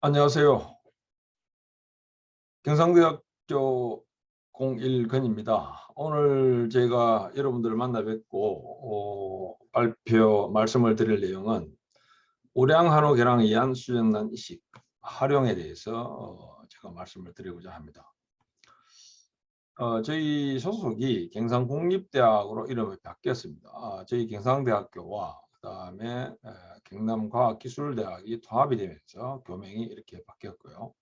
안녕하세요. 경상대학교 01건입니다. 오늘 제가 여러분들을 만나 뵙고 발표 말씀을 드릴 내용은 우량한우 계량에 의한 수정란 이식 활용에 대해서 제가 말씀을 드리고자 합니다. 저희 소속이 경상국립대학으로 이름이 바뀌었습니다. 저희 경상대학교와 그다음에 경남과학기술대학이 통합이 되면서 교명이 이렇게 바뀌었고요.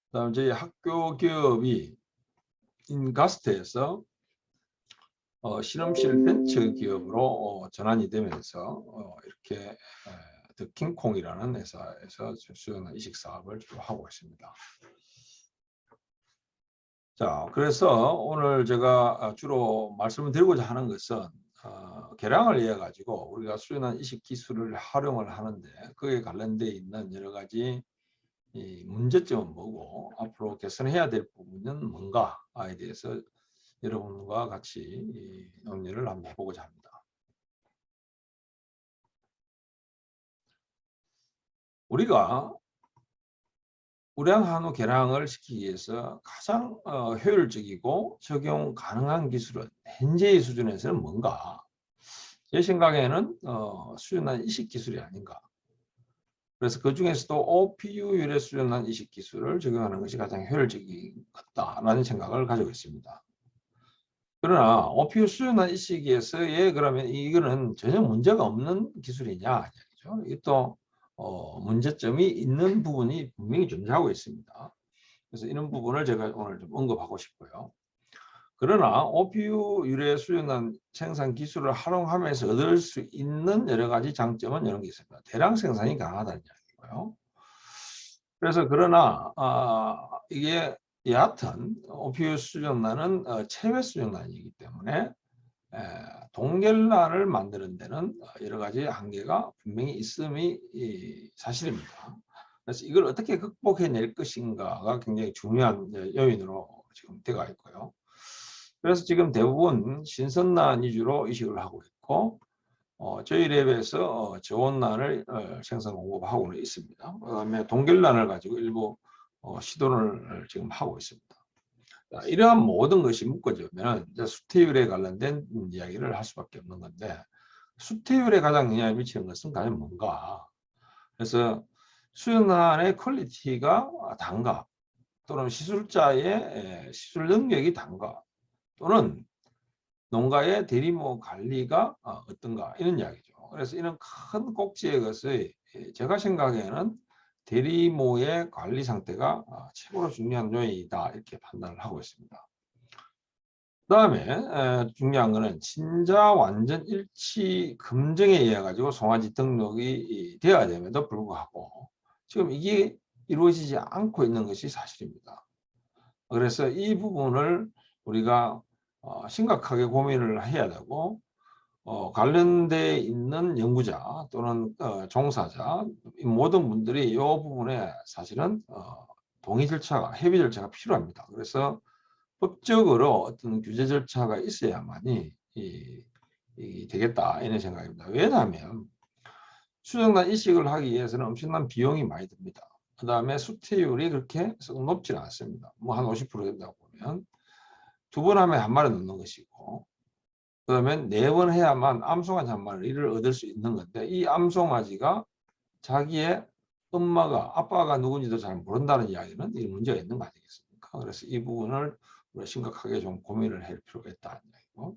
그다음 저희 학교 기업이 인가스트에서 실험실 벤처 기업으로 전환이 되면서 이렇게 더킹콩이라는 회사에서 수연한 이식 사업을 주로 하고 있습니다. 자, 그래서 오늘 제가 주로 말씀을 드리고자 하는 것은 계량을 위해 가지고 우리가 수연한 이식 기술을 활용을 하는데 그에 관련되어 있는 여러 가지 이 문제점은 뭐고 앞으로 개선해야 될 부분은 뭔가에 대해서 여러분과 같이 논의를 한번 해보고자 합니다. 우리가 우량한우 계량을 시키기 위해서 가장 효율적이고 적용 가능한 기술은 현재의 수준에서는 뭔가? 제 생각에는 수준한 이식 기술이 아닌가. 그래서 그 중에서도 OPU 유래 수준한 이식 기술을 적용하는 것이 가장 효율적인 것 같다라는 생각을 가지고 있습니다. 그러나 OPU 수준한 이식에서의 그러면 이거는 전혀 문제가 없는 기술이냐? 이것도 문제점이 있는 부분이 분명히 존재하고 있습니다. 그래서 이런 부분을 제가 오늘 좀 언급하고 싶고요. 그러나 OPU 유래 수준한 생산 기술을 활용하면서 얻을 수 있는 여러 가지 장점은 이런 게 있습니다. 대량 생산이 가능하다는 이야기고요. 그래서 그러나 이게 여하튼 OPU 수정란은 체외 수정란이기 때문에 동결란을 만드는 데는 여러 가지 한계가 분명히 있음이 사실입니다. 그래서 이걸 어떻게 극복해낼 것인가가 굉장히 중요한 요인으로 지금 되어 있고요. 그래서 지금 대부분 신선란 위주로 이식을 하고 있고 저희 랩에서 저온란을 생산 공급하고는 있습니다. 그다음에 동결란을 가지고 일부 시도를 지금 하고 있습니다. 이러한 모든 것이 묶어지면 수태율에 관련된 이야기를 할 수밖에 없는 건데 수태율에 가장 영향을 미치는 것은 과연 뭔가? 그래서 수연란의 퀄리티가 단가 또는 시술자의 시술 능력이 단가 또는 농가의 대리모 관리가 어떤가 이런 이야기죠. 그래서 이런 큰 꼭지의 것의 제가 생각에는 대리모의 관리 상태가 최고로 중요한 요인이다 이렇게 판단을 하고 있습니다. 그 다음에 중요한 거는 친자 완전 일치 검증에 의해 가지고 송아지 등록이 되어야 됨에도 불구하고 지금 이게 이루어지지 않고 있는 것이 사실입니다. 그래서 이 부분을 우리가 심각하게 고민을 해야 되고 관련돼 있는 연구자 또는 종사자 모든 분들이 이 부분에 사실은 동의 절차가 협의 절차가 필요합니다. 그래서 법적으로 어떤 규제 절차가 있어야만이 되겠다 이런 생각입니다. 왜냐하면 수정란 이식을 하기 위해서는 엄청난 비용이 많이 듭니다. 그 다음에 수태율이 그렇게 높지는 않습니다. 뭐 한 50% 된다고 보면 두 번 하면 한 마리 넣는 것이고 그러면 네 번 해야만 암송아지 한 마리를 얻을 수 있는 건데 이 암송아지가 자기의 엄마가 아빠가 누군지도 잘 모른다는 이야기는 이 문제가 있는 거 아니겠습니까? 그래서 이 부분을 심각하게 좀 고민을 할 필요가 있다는 이야기고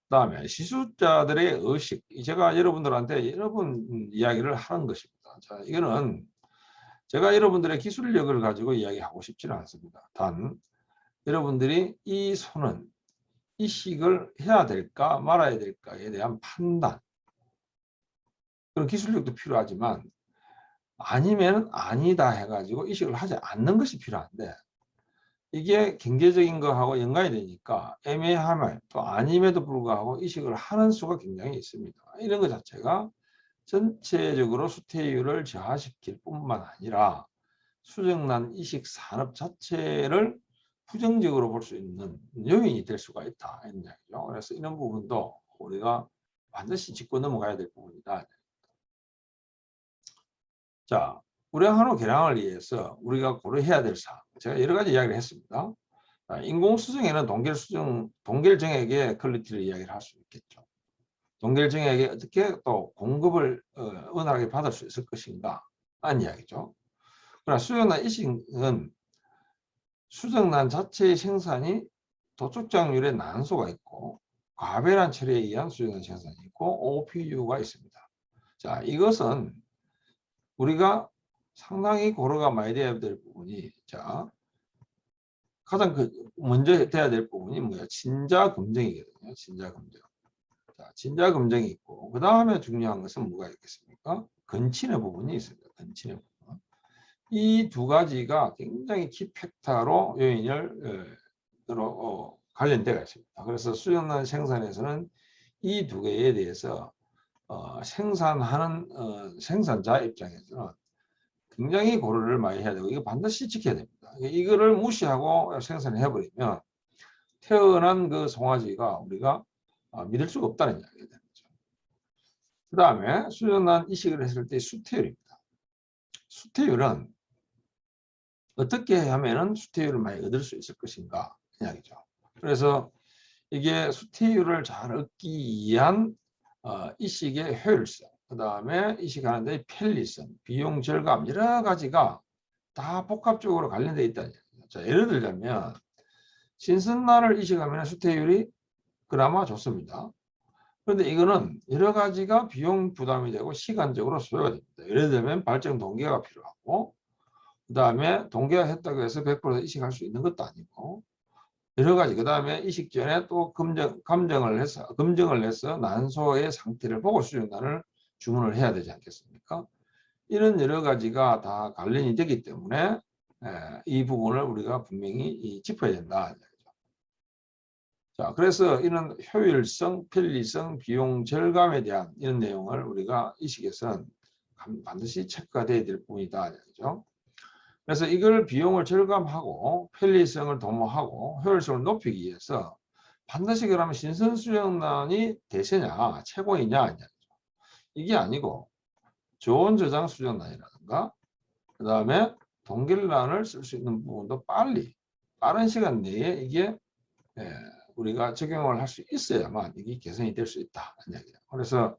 그다음에 시술자들의 의식 제가 여러분들한테 여러 번 이야기를 하는 것입니다. 자, 이거는 제가 여러분들의 기술력을 가지고 이야기하고 싶지는 않습니다. 단 여러분들이 이 손은 이식을 해야 될까 말아야 될까에 대한 판단 그런 기술력도 필요하지만 아니면 아니다 해가지고 이식을 하지 않는 것이 필요한데 이게 경제적인 거하고 연관이 되니까 애매함을 또 아님에도 불구하고 이식을 하는 수가 굉장히 있습니다. 이런 것 자체가 전체적으로 수태율을 저하시킬 뿐만 아니라 수정란 이식 산업 자체를 부정적으로 볼 수 있는 요인이 될 수가 있다. 이런 이야기죠. 그래서 이런 부분도 우리가 반드시 짚고 넘어가야 될 부분이다. 자, 우량한호 개량을 위해서 우리가 고려해야 될 사항, 제가 여러 가지 이야기를 했습니다. 인공수정에는 동결정액의 퀄리티를 이야기를 할 수 있겠죠. 동결정액에 어떻게 또 공급을 원활하게 받을 수 있을 것인가 하는 이야기죠. 그러나 수정란 이식은 수정란 자체의 생산이 도축장률의 난소가 있고 과배란 처리에 의한 수정란 생산이 있고 OPU가 있습니다. 자, 이것은 우리가 상당히 고려가 많이 돼야 될 부분이, 자, 가장 먼저 돼야 될 부분이 뭐야? 진자 검정이거든요. 진자 검정. 자, 진자 검정이 있고, 그 다음에 중요한 것은 뭐가 있겠습니까? 건친의 부분이 있습니다. 건친의 부분. 이 두 가지가 굉장히 키팩터로 요인을 관련되어 있습니다. 그래서 수정란 생산에서는 이 두 개에 대해서 생산하는 생산자 입장에서는 굉장히 고려를 많이 해야 되고, 이거 반드시 지켜야 됩니다. 이거를 무시하고 생산을 해버리면 태어난 그 송아지가 우리가 믿을 수가 없다는 이야기가 되는 거죠. 그 다음에 수정란 이식을 했을 때 수태율입니다. 수태율은 어떻게 하면은 수태율을 많이 얻을 수 있을 것인가 이야기죠. 그래서 이게 수태율을 잘 얻기 위한 이식의 효율성, 그 다음에 이식하는 데 편리성, 비용 절감, 여러 가지가 다 복합적으로 관련되어 있다는 얘기죠. 자, 예를 들자면 신선란을 이식하면 수태율이 그나마 좋습니다. 그런데 이거는 여러 가지가 비용 부담이 되고 시간적으로 소요가 됩니다. 예를 들면 발정 동기가 필요하고, 그 다음에 동기가 했다고 해서 100% 이식할 수 있는 것도 아니고, 여러 가지, 그 다음에 이식 전에 또 검정을 해서 난소의 상태를 보고 수정란을 주문을 해야 되지 않겠습니까? 이런 여러 가지가 다 관련이 되기 때문에 이 부분을 우리가 분명히 짚어야 된다. 자, 그래서 이런 효율성, 편리성, 비용 절감에 대한 이런 내용을 우리가 이식에서는 반드시 체크가 돼야 될 부분이다. 그죠? 그래서 이걸 비용을 절감하고 편리성을 도모하고 효율성을 높이기 위해서 반드시 그러면 신선수정란이 대세냐, 최고이냐, 아니냐. 이게 아니고 저온 저장 수정란이라든가, 그 다음에 동결란을 쓸 수 있는 부분도 빠른 시간 내에 이게 우리가 적용을 할 수 있어야만 이게 개선이 될 수 있다. 그래서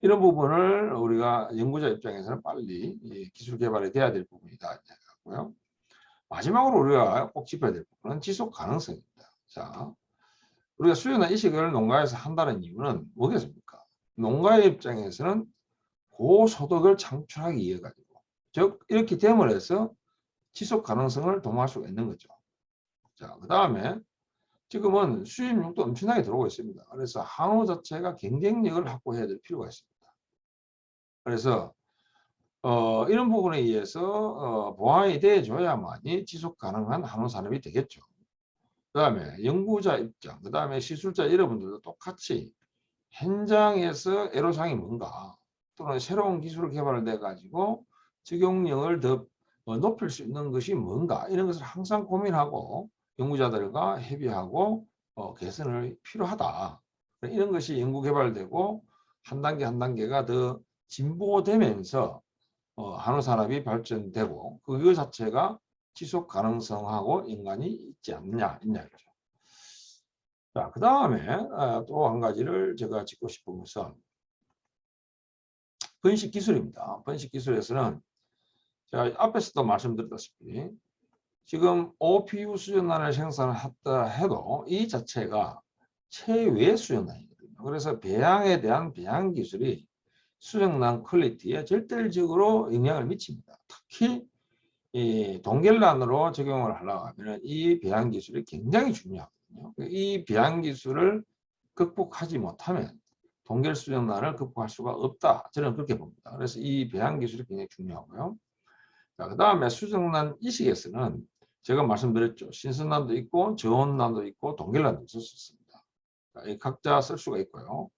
이런 부분을 우리가 연구자 입장에서는 빨리 기술 개발이 돼야 될 부분이다. 고요. 마지막으로 우리가 꼭 짚어야 될 부분은 지속 가능성입니다. 자, 우리가 수요나 이식을 농가에서 한다는 이유는 뭐겠습니까? 농가의 입장에서는 고소득을 창출하기 위해 가지고, 즉 이렇게 됨을 해서 지속 가능성을 도모할 수가 있는 거죠. 자, 그 다음에 지금은 수입육도 엄청나게 들어오고 있습니다. 그래서 한우 자체가 경쟁력을 확보해야 될 필요가 있습니다. 그래서 이런 부분에 의해서 보완이 돼줘야만이 지속 가능한 한우 산업이 되겠죠. 그 다음에 연구자 입장, 그 다음에 시술자 여러분들도 똑같이 현장에서 애로사항이 뭔가, 또는 새로운 기술을 개발해 가지고 적용력을 더 높일 수 있는 것이 뭔가, 이런 것을 항상 고민하고 연구자들과 협의하고 개선을 필요하다. 이런 것이 연구 개발되고 한 단계 한 단계가 더 진보되면서 한우 산업이 발전되고 그거 자체가 지속 가능성하고 인간이 있지 않느냐 이야기죠. 자, 그 다음에 또 한 가지를 제가 짚고 싶은 것은 번식 기술입니다. 번식 기술에서는 제가 앞에서도 말씀드렸다시피 지금 OPU 수정란을 생산했다 해도 이 자체가 체외 수정란이거든요. 그래서 배양에 대한 배양 기술이 수정란 퀄리티에 절대적으로 영향을 미칩니다. 특히 이 동결란으로 적용을 하려고 하면 이 배양 기술이 굉장히 중요하거든요. 이 배양 기술을 극복하지 못하면 동결 수정란을 극복할 수가 없다. 저는 그렇게 봅니다. 그래서 이 배양 기술이 굉장히 중요하고요. 자, 그 다음에 수정란 이식에서는 제가 말씀드렸죠. 신선란도 있고 저온란도 있고 동결란도 있을 수 있습니다. 자, 각자 쓸 수가 있고요.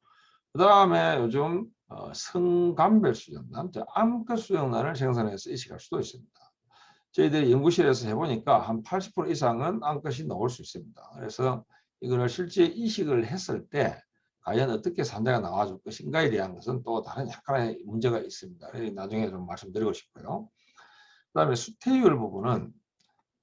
그 다음에 요즘 성감별 수정란, 암컷 수정란을 생산해서 이식할 수도 있습니다. 저희들이 연구실에서 해보니까 한 80% 이상은 암컷이 나올 수 있습니다. 그래서 이거를 실제 이식을 했을 때 과연 어떻게 산자가 나와줄 것인가에 대한 것은 또 다른 약간의 문제가 있습니다. 나중에 좀 말씀드리고 싶고요. 그다음에 수태율 부분은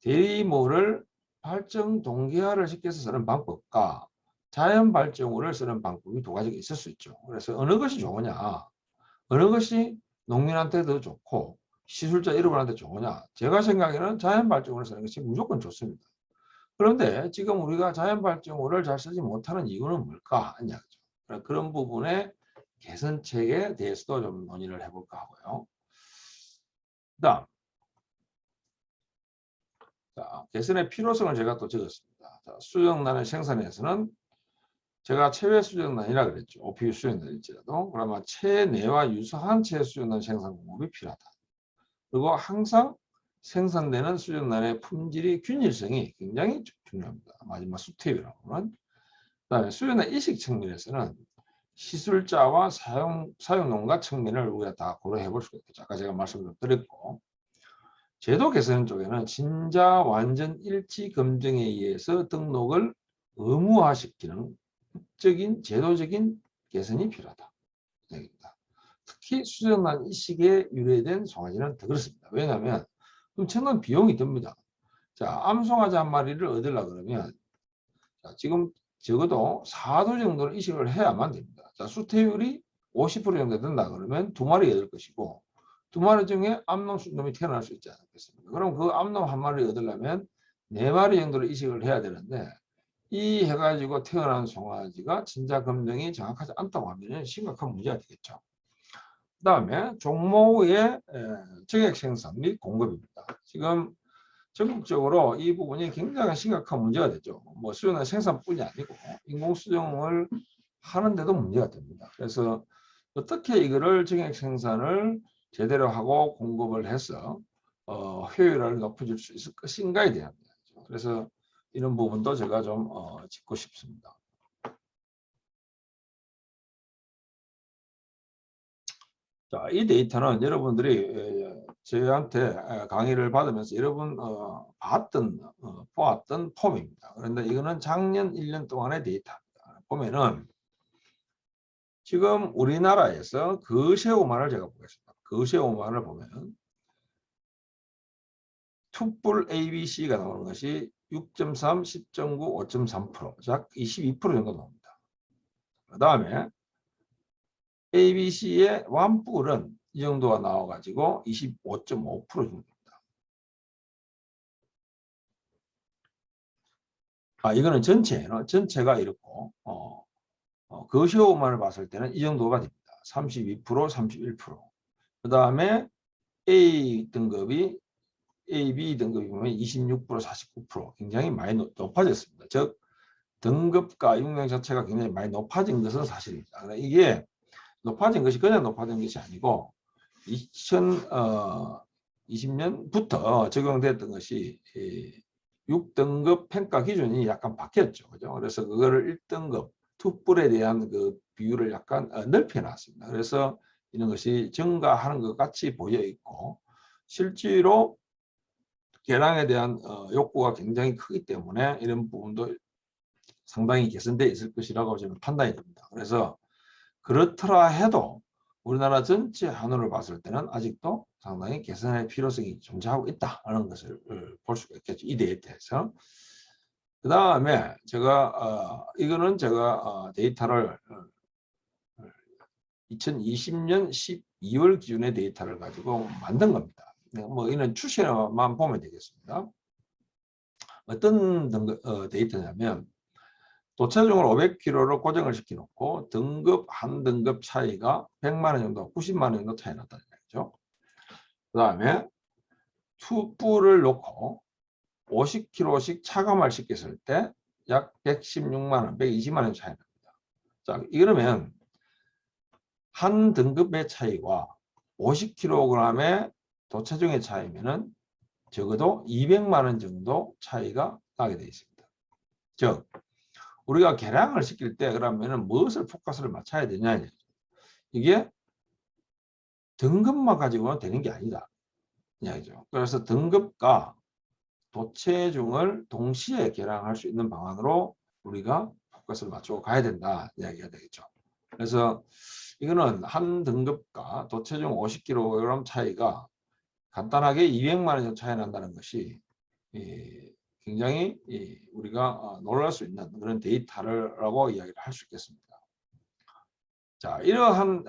대리모를 발정 동기화를 시켜서 쓰는 방법과 자연 발정우를 쓰는 방법이 두 가지가 있을 수 있죠. 그래서 어느 것이 좋으냐, 어느 것이 농민한테 더 좋고 시술자 여러분한테 좋으냐. 제가 생각에는 자연 발정우를 쓰는 것이 무조건 좋습니다. 그런데 지금 우리가 자연 발정우를 잘 쓰지 못하는 이유는 뭘까 하는 이야기죠. 그런 부분의 개선책에 대해서도 좀 논의를 해볼까 하고요. 그다음, 자, 개선의 필요성을 제가 또 적었습니다. 자, 수정란의 생산에서는 제가 체외 수정란이라 그랬죠. OPU 수정란일지라도 그러면 체내와 유사한 체외 수정란 생산 공급이 필요하다. 그리고 항상 생산되는 수정란의 품질이 균일성이 굉장히 중요합니다. 마지막 수태율이라고 하는. 그다음에 수정란 이식 측면에서는 시술자와 사용농가 측면을 우리가 다 고려해 볼 수가 있겠죠. 아까 제가 말씀을 드렸고, 제도 개선 쪽에는 진자 완전 일치 검증에 의해서 등록을 의무화시키는 법적인 제도적인 개선이 필요하다. 특히 수정란 이식에 유래된 송아지는 더 그렇습니다. 왜냐하면 엄청난 비용이 듭니다. 자, 암송아지 한 마리를 얻으려고 그러면 자, 지금 적어도 4도 정도는 이식을 해야만 됩니다. 자, 수태율이 50% 정도 된다 그러면 2마리 얻을 것이고 2마리 중에 암놈, 순놈이 태어날 수 있지 않겠습니까? 그럼 그 암놈 한 마리 얻으려면 4마리 정도를 이식을 해야 되는데 이 해가지고 태어난 송아지가 진짜 검증이 정확하지 않다고 하면 심각한 문제가 되겠죠. 그 다음에 종모의 정액 생산 및 공급입니다. 지금 전국적으로 이 부분이 굉장히 심각한 문제가 되죠. 뭐 수정란 생산뿐이 아니고 인공수정을 하는데도 문제가 됩니다. 그래서 어떻게 이거를 정액 생산을 제대로 하고 공급을 해서 효율을 높여줄 수 있을 것인가에 대한 이야기죠. 그래서 이런 부분도 제가 좀 짚고 싶습니다. 자, 이 데이터는 여러분들이 저희한테 강의를 받으면서 여러분 보았던 폼입니다. 그런데 이거는 작년 1년 동안의 데이터입니다. 보면은 지금 우리나라에서 거세오만을 제가 보겠습니다. 거세오만을 보면 투뿔 ABC가 나오는 것이 6.3, 10.9, 5.3%, 약 22% 정도 나옵니다. 그 다음에 ABC의 완뿔은 이 정도가 나와가지고 25.5% 정도입니다. 이거는 전체가 이렇고 거시오만을 봤을 때는 이 정도가 됩니다. 32%, 31%. 그 다음에 A 등급이 AB 등급이 보면 26%, 49% 굉장히 많이 높아졌습니다. 즉 등급과 육량 자체가 굉장히 많이 높아진 것은 사실입니다. 이게 높아진 것이 그냥 높아진 것이 아니고 2020년부터 적용됐던 것이 6등급 평가 기준이 약간 바뀌었죠. 그죠? 그래서 그거를 1등급 투뿔에 대한 그 비율을 약간 넓혀 놨습니다. 그래서 이런 것이 증가하는 것 같이 보여 있고 실제로 개량에 대한 욕구가 굉장히 크기 때문에 이런 부분도 상당히 개선되어 있을 것이라고 저는 판단이 됩니다. 그래서 그렇더라 해도 우리나라 전체 한우를 봤을 때는 아직도 상당히 개선의 필요성이 존재하고 있다는 것을 볼 수가 있겠죠. 이 데이터에서. 그 다음에 제가 이거는 제가 데이터를 2020년 12월 기준의 데이터를 가지고 만든 겁니다. 뭐 이는 추세만 보면 되겠습니다. 어떤 데이터냐면 도체중을 500kg로 고정을 시켜놓고 등급 한 등급 차이가 100만 원 정도, 90만 원 정도 차이 났다는 얘기죠. 그 다음에 투뿔을 놓고 50kg씩 차감을 시켰을 때 약 116만 원, 120만 원 차이 납니다. 자, 이러면 한 등급의 차이와 50kg의 도체중의 차이면은 적어도 200만 원 정도 차이가 나게 되어 있습니다. 즉 우리가 개량을 시킬 때 그러면은 무엇을 포커스를 맞춰야 되냐, 이게 등급만 가지고는 되는 게 아니다 이야기죠. 그래서 등급과 도체중을 동시에 개량할 수 있는 방안으로 우리가 포커스를 맞추고 가야 된다 이야기가 되겠죠. 그래서 이거는 한 등급과 도체중 50kg 차이가 간단하게 200만 원 정도 차이 난다는 것이 굉장히 우리가 놀랄 수 있는 그런 데이터라고 이야기를 할 수 있겠습니다. 자, 이러한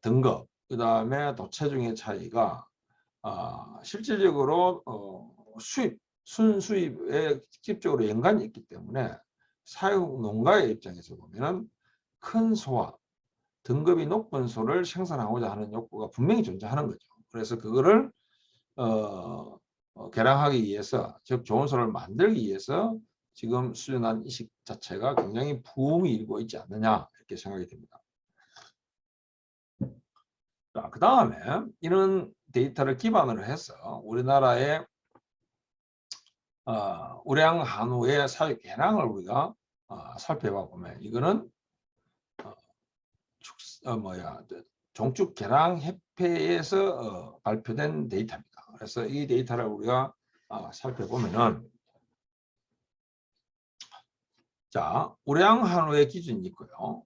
등급, 그 다음에 도체중의 차이가 실질적으로 순수입에 직접적으로 연관이 있기 때문에 사육 농가의 입장에서 보면 큰 소와 등급이 높은 소를 생산하고자 하는 욕구가 분명히 존재하는 거죠. 그래서 그거를 개량하기 위해서, 즉 좋은 소를 만들기 위해서 지금 수준한 이식 자체가 굉장히 부흥이 일고 있지 않느냐 이렇게 생각이 됩니다. 자, 그 다음에 이런 데이터를 기반으로 해서 우리나라의 우량 한우의 사육 개량을 우리가 살펴봐 보면 이거는 종축 개량 협회에서 발표된 데이터입니다. 그래서 이 데이터를 우리가 살펴보면은 자, 우량 한우의 기준이 있고요.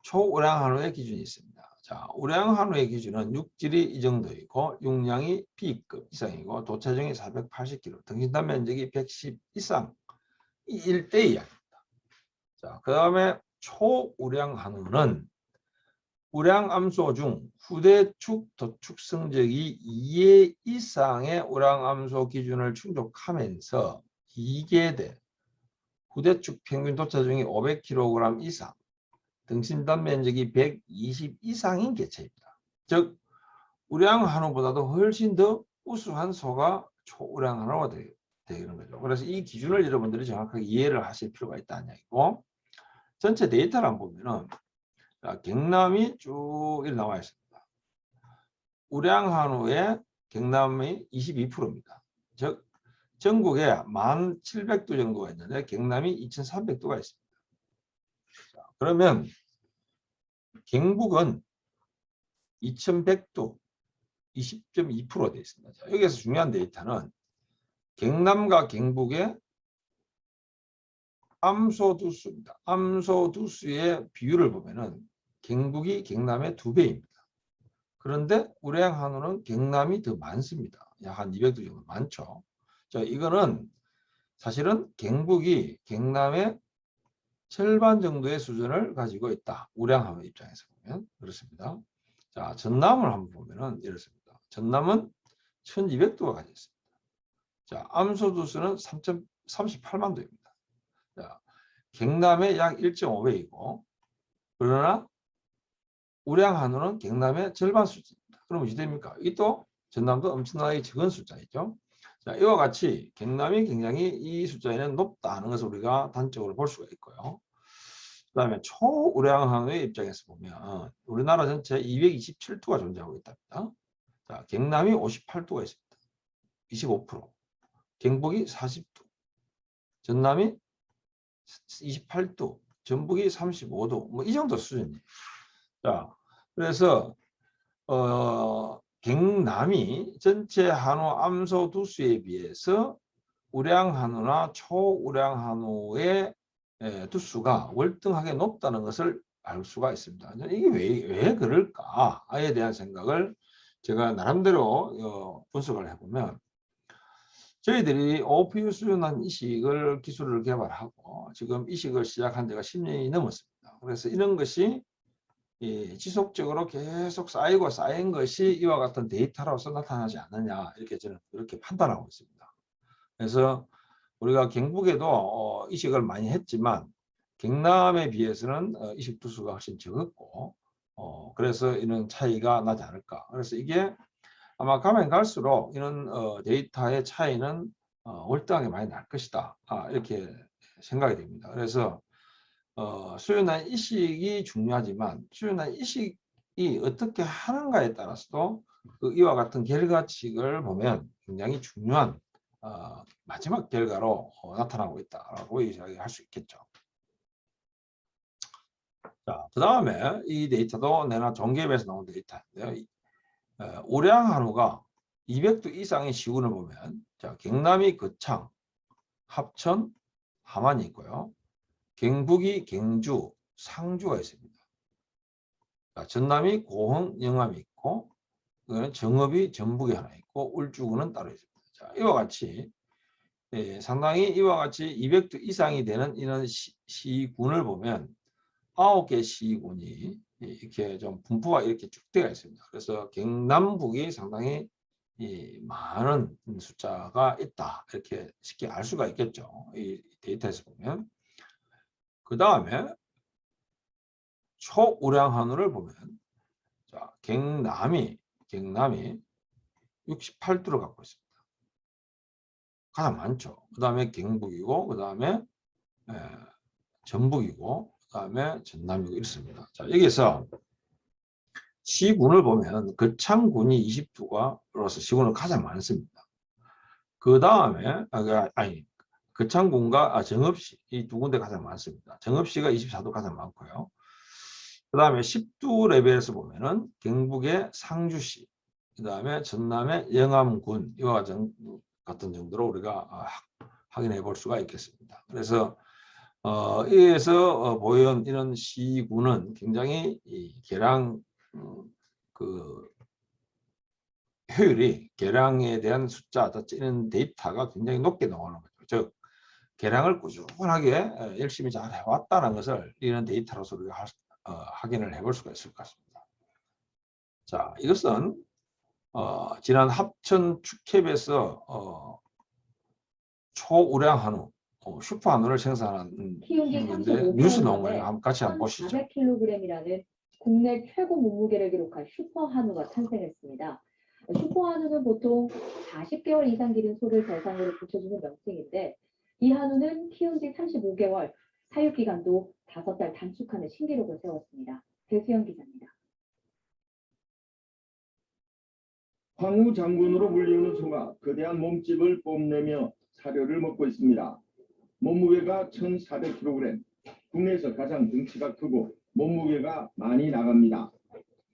초우량 한우의 기준이 있습니다. 자, 우량 한우의 기준은 육질이 이 정도이고 육량이 B급 이상이고 도체중이 480kg, 등심단 면적이 110 이상 이 1대 이하입니다. 자, 그 다음에 초우량 한우는 우량 암소 중 후대축 도축 성적이 2회 이상의 우량 암소 기준을 충족하면서 2계대 후대축 평균 도체중이 500kg 이상 등심단 면적이 120 이상인 개체입니다. 즉 우량 한우보다도 훨씬 더 우수한 소가 초우량 한우가 되는 거죠. 그래서 이 기준을 여러분들이 정확하게 이해를 하실 필요가 있다는 얘기고, 전체 데이터를 한번 보면은 경남이 쭉 나와 있습니다. 우량 한우의 경남이 22%입니다. 즉 전국에 1,700도 정도가 있는데 경남이 2,300도가 있습니다. 자, 그러면 경북은 2,100도 20.2% 되어 있습니다. 자, 여기서 중요한 데이터는 경남과 경북의 암소두수입니다. 암소두수의 비율을 보면은 경북이 경남의 2배입니다. 그런데 우량 한우는 경남이 더 많습니다. 약 한 200도 정도 많죠. 자, 이거는 사실은 경북이 경남의 절반 정도의 수준을 가지고 있다. 우량 한우 입장에서 보면 그렇습니다. 자, 전남을 한번 보면은 이렇습니다. 전남은 1200도가 가져 있습니다. 자, 암소두수는 38만 도입니다. 자, 경남의 약 1.5배이고, 그러나 우량 한우는 경남의 절반 수준입니다. 그럼 어찌 됩니까? 이 또 전남도 엄청나게 적은 숫자이죠. 자, 이와 같이 경남이 굉장히 이 숫자에는 높다는 것을 우리가 단적으로 볼 수가 있고요. 그 다음에 초우량 한우의 입장에서 보면 우리나라 전체 227도가 존재하고 있답니다. 자, 경남이 58도가 있습니다. 25%. 경북이 40도. 전남이 28도. 전북이 35도. 뭐 이 정도 수준이에요. 자, 그래서 경남이 전체 한우 암소 두수에 비해서 우량 한우나 초우량 한우의 두수가 월등하게 높다는 것을 알 수가 있습니다. 이게 왜 그럴까에 대한 생각을 제가 나름대로 분석을 해보면, 저희들이 OPU 수준한 이식을 기술을 개발하고 지금 이식을 시작한 지가 10년이 넘었습니다. 그래서 이런 것이 지속적으로 계속 쌓이고 쌓인 것이 이와 같은 데이터로서 나타나지 않느냐, 이렇게 저는 그렇게 판단하고 있습니다. 그래서 우리가 경북에도 이식을 많이 했지만 경남에 비해서는 이식 두수가 훨씬 적었고, 그래서 이런 차이가 나지 않을까. 그래서 이게 아마 가면 갈수록 이런 데이터의 차이는 월등하게 많이 날 것이다, 이렇게 생각이 됩니다. 그래서 수요난 이식이 중요하지만 수요난 이식이 어떻게 하는가에 따라서도 이와 같은 결과칙을 보면 굉장히 중요한 마지막 결과로 나타나고 있다라고 이야기할 수 있겠죠. 자, 그 다음에 이 데이터도 내나 종기업에서 나온 데이터인데요. 우량 한우가 200도 이상의 시군을 보면, 자, 경남이 거창, 합천, 함안이 있고요. 경북이 경주, 상주가 있습니다. 자, 전남이 고흥, 영암이 있고, 그거는 정읍이 전북에 하나 있고 울주군은 따로 있습니다. 자, 이와 같이 상당히 이와 같이 200도 이상이 되는 이런 시군을 보면 9개 시군이 이렇게 좀 분포가 이렇게 쭉 되어 있습니다. 그래서 경남북이 상당히 많은 숫자가 있다. 이렇게 쉽게 알 수가 있겠죠. 이 데이터에서 보면. 그 다음에 초우량 한우를 보면 자, 경남이 68도를 갖고 있습니다. 가장 많죠. 그 다음에 경북이고 그 다음에 전북이고 그 다음에 전남이고 이렇습니다. 자, 여기서 시군을 보면 거창군이 20도가로서 시군을 가장 많습니다. 그 다음에 거창군과 정읍시 이 두 군데 가장 많습니다. 정읍시가 24도 가장 많고요. 그 다음에 10도 레벨에서 보면은 경북의 상주시, 그 다음에 전남의 영암군 이와 같은 정도로 우리가 확인해 볼 수가 있겠습니다. 그래서 이에서 보이는 이런 시군은 굉장히 이 계량 그 효율이 계량에 대한 숫자 이런 데이터가 굉장히 높게 나오는 거죠. 즉 계량을 꾸준하게 열심히 잘 해왔다는 것을 이런 데이터로서 우리가 확인을 해볼 수가 있을 것 같습니다. 자, 이것은 지난 합천 축협에서 초우량 한우, 슈퍼 한우를 생산하는 건데 뉴스 나온 거예요. 같이 한번 보시죠. 400kg이라는 국내 최고 몸무게를 기록한 슈퍼 한우가 탄생했습니다. 슈퍼 한우는 보통 40개월 이상 기른 소를 대상으로 붙여주는 명칭인데 이 한우는 키운 지 35개월, 사육기간도 5달 단축하는 신기록을 세웠습니다. 배수영 기자입니다. 황후 장군으로 불리우는 소가 거대한 몸집을 뽐내며 사료를 먹고 있습니다. 몸무게가 1,400kg, 국내에서 가장 덩치가 크고 몸무게가 많이 나갑니다.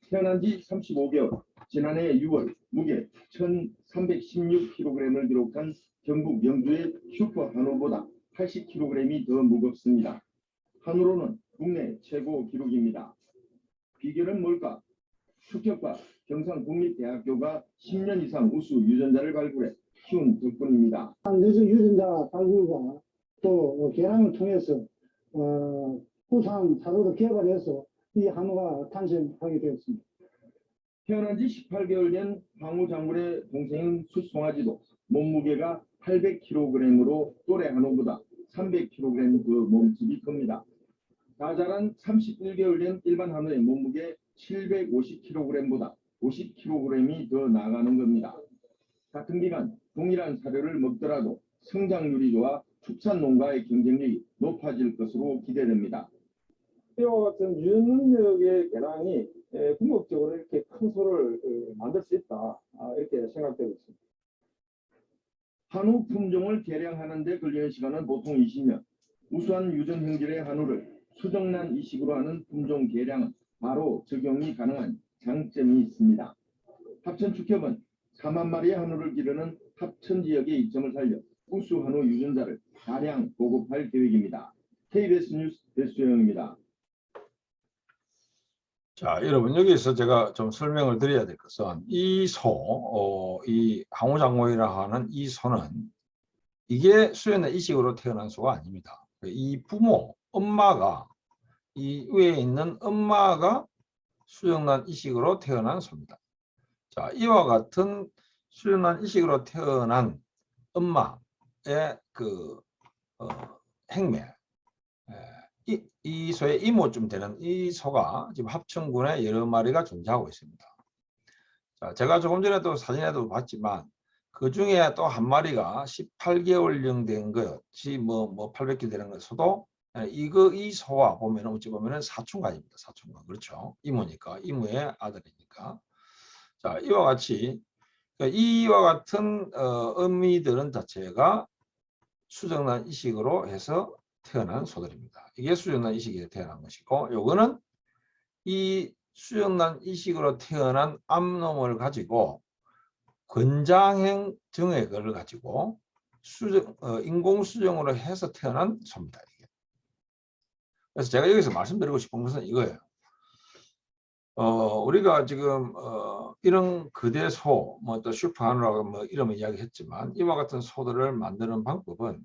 태어난 지 35개월, 지난해 6월 무게 1,316kg을 기록한 경북 영주의 슈퍼 한우보다 80kg이 더 무겁습니다. 한우로는 국내 최고 기록입니다. 비결은 뭘까? 축협과 경상국립대학교가 10년 이상 우수 유전자를 발굴해 키운 덕분입니다. 우수 유전자 발굴과 또 계량을 통해서 우수한 사료를 개발해서 이 한우가 탄생하게 되었습니다. 태어난 지 18개월 된 황후 장군의 동생인 숫송아지도 몸무게가 800kg으로 또래 한우보다 300kg 더 몸집이 큽니다. 다 자란 31개월 된 일반 한우의 몸무게 750kg보다 50kg이 더 나가는 겁니다. 같은 기간 동일한 사료를 먹더라도 성장률이 좋아 축산 농가의 경쟁력이 높아질 것으로 기대됩니다. 이와 같은 유전력의 계량이 궁극적으로 이렇게 큰 소를 만들 수 있다, 이렇게 생각되고 있습니다. 한우 품종을 개량하는 데 걸리는 시간은 보통 20년. 우수한 유전 형질의 한우를 수정란 이식으로 하는 품종 개량은 바로 적용이 가능한 장점이 있습니다. 합천축협은 4만 마리의 한우를 기르는 합천 지역의 이점을 살려 우수 한우 유전자를 다량 보급할 계획입니다. KBS 뉴스 배수영입니다. 자, 여러분 여기서 제가 좀 설명을 드려야 될 것은 이 소, 이 황후장모이라 하는 이 소는 이게 수연의 이식으로 태어난 소가 아닙니다. 이 부모, 엄마가 이 위에 있는 엄마가 수정란 이식으로 태어난 소입니다. 자, 이와 같은 수정란 이식으로 태어난 엄마의 그 행매, 이 소의 이모쯤 되는 이 소가 지금 합천군에 여러 마리가 존재하고 있습니다. 자, 제가 조금 전에도 사진에도 봤지만 그 중에 또 한 마리가 18개월령 된 것이 뭐 800개 되는 것도 이 소와 보면은 어찌 보면은 사촌간입니다. 사촌간. 그렇죠. 이모니까, 이모의 아들이니까. 자, 이와 같이 이와 같은 어미들은 자체가 수정란 이식으로 해서 태어난 소들입니다. 이게 수정란 이식에 태어난 것이고, 요거는 이 수정란 이식으로 태어난 암놈을 가지고 권장행 정액을 가지고 인공 수정으로 해서 태어난 소입니다. 이게. 그래서 제가 여기서 말씀드리고 싶은 것은 이거예요. 우리가 지금 이런 그대소, 뭐 또 슈퍼한우라고 뭐 이름을 이야기했지만 이와 같은 소들을 만드는 방법은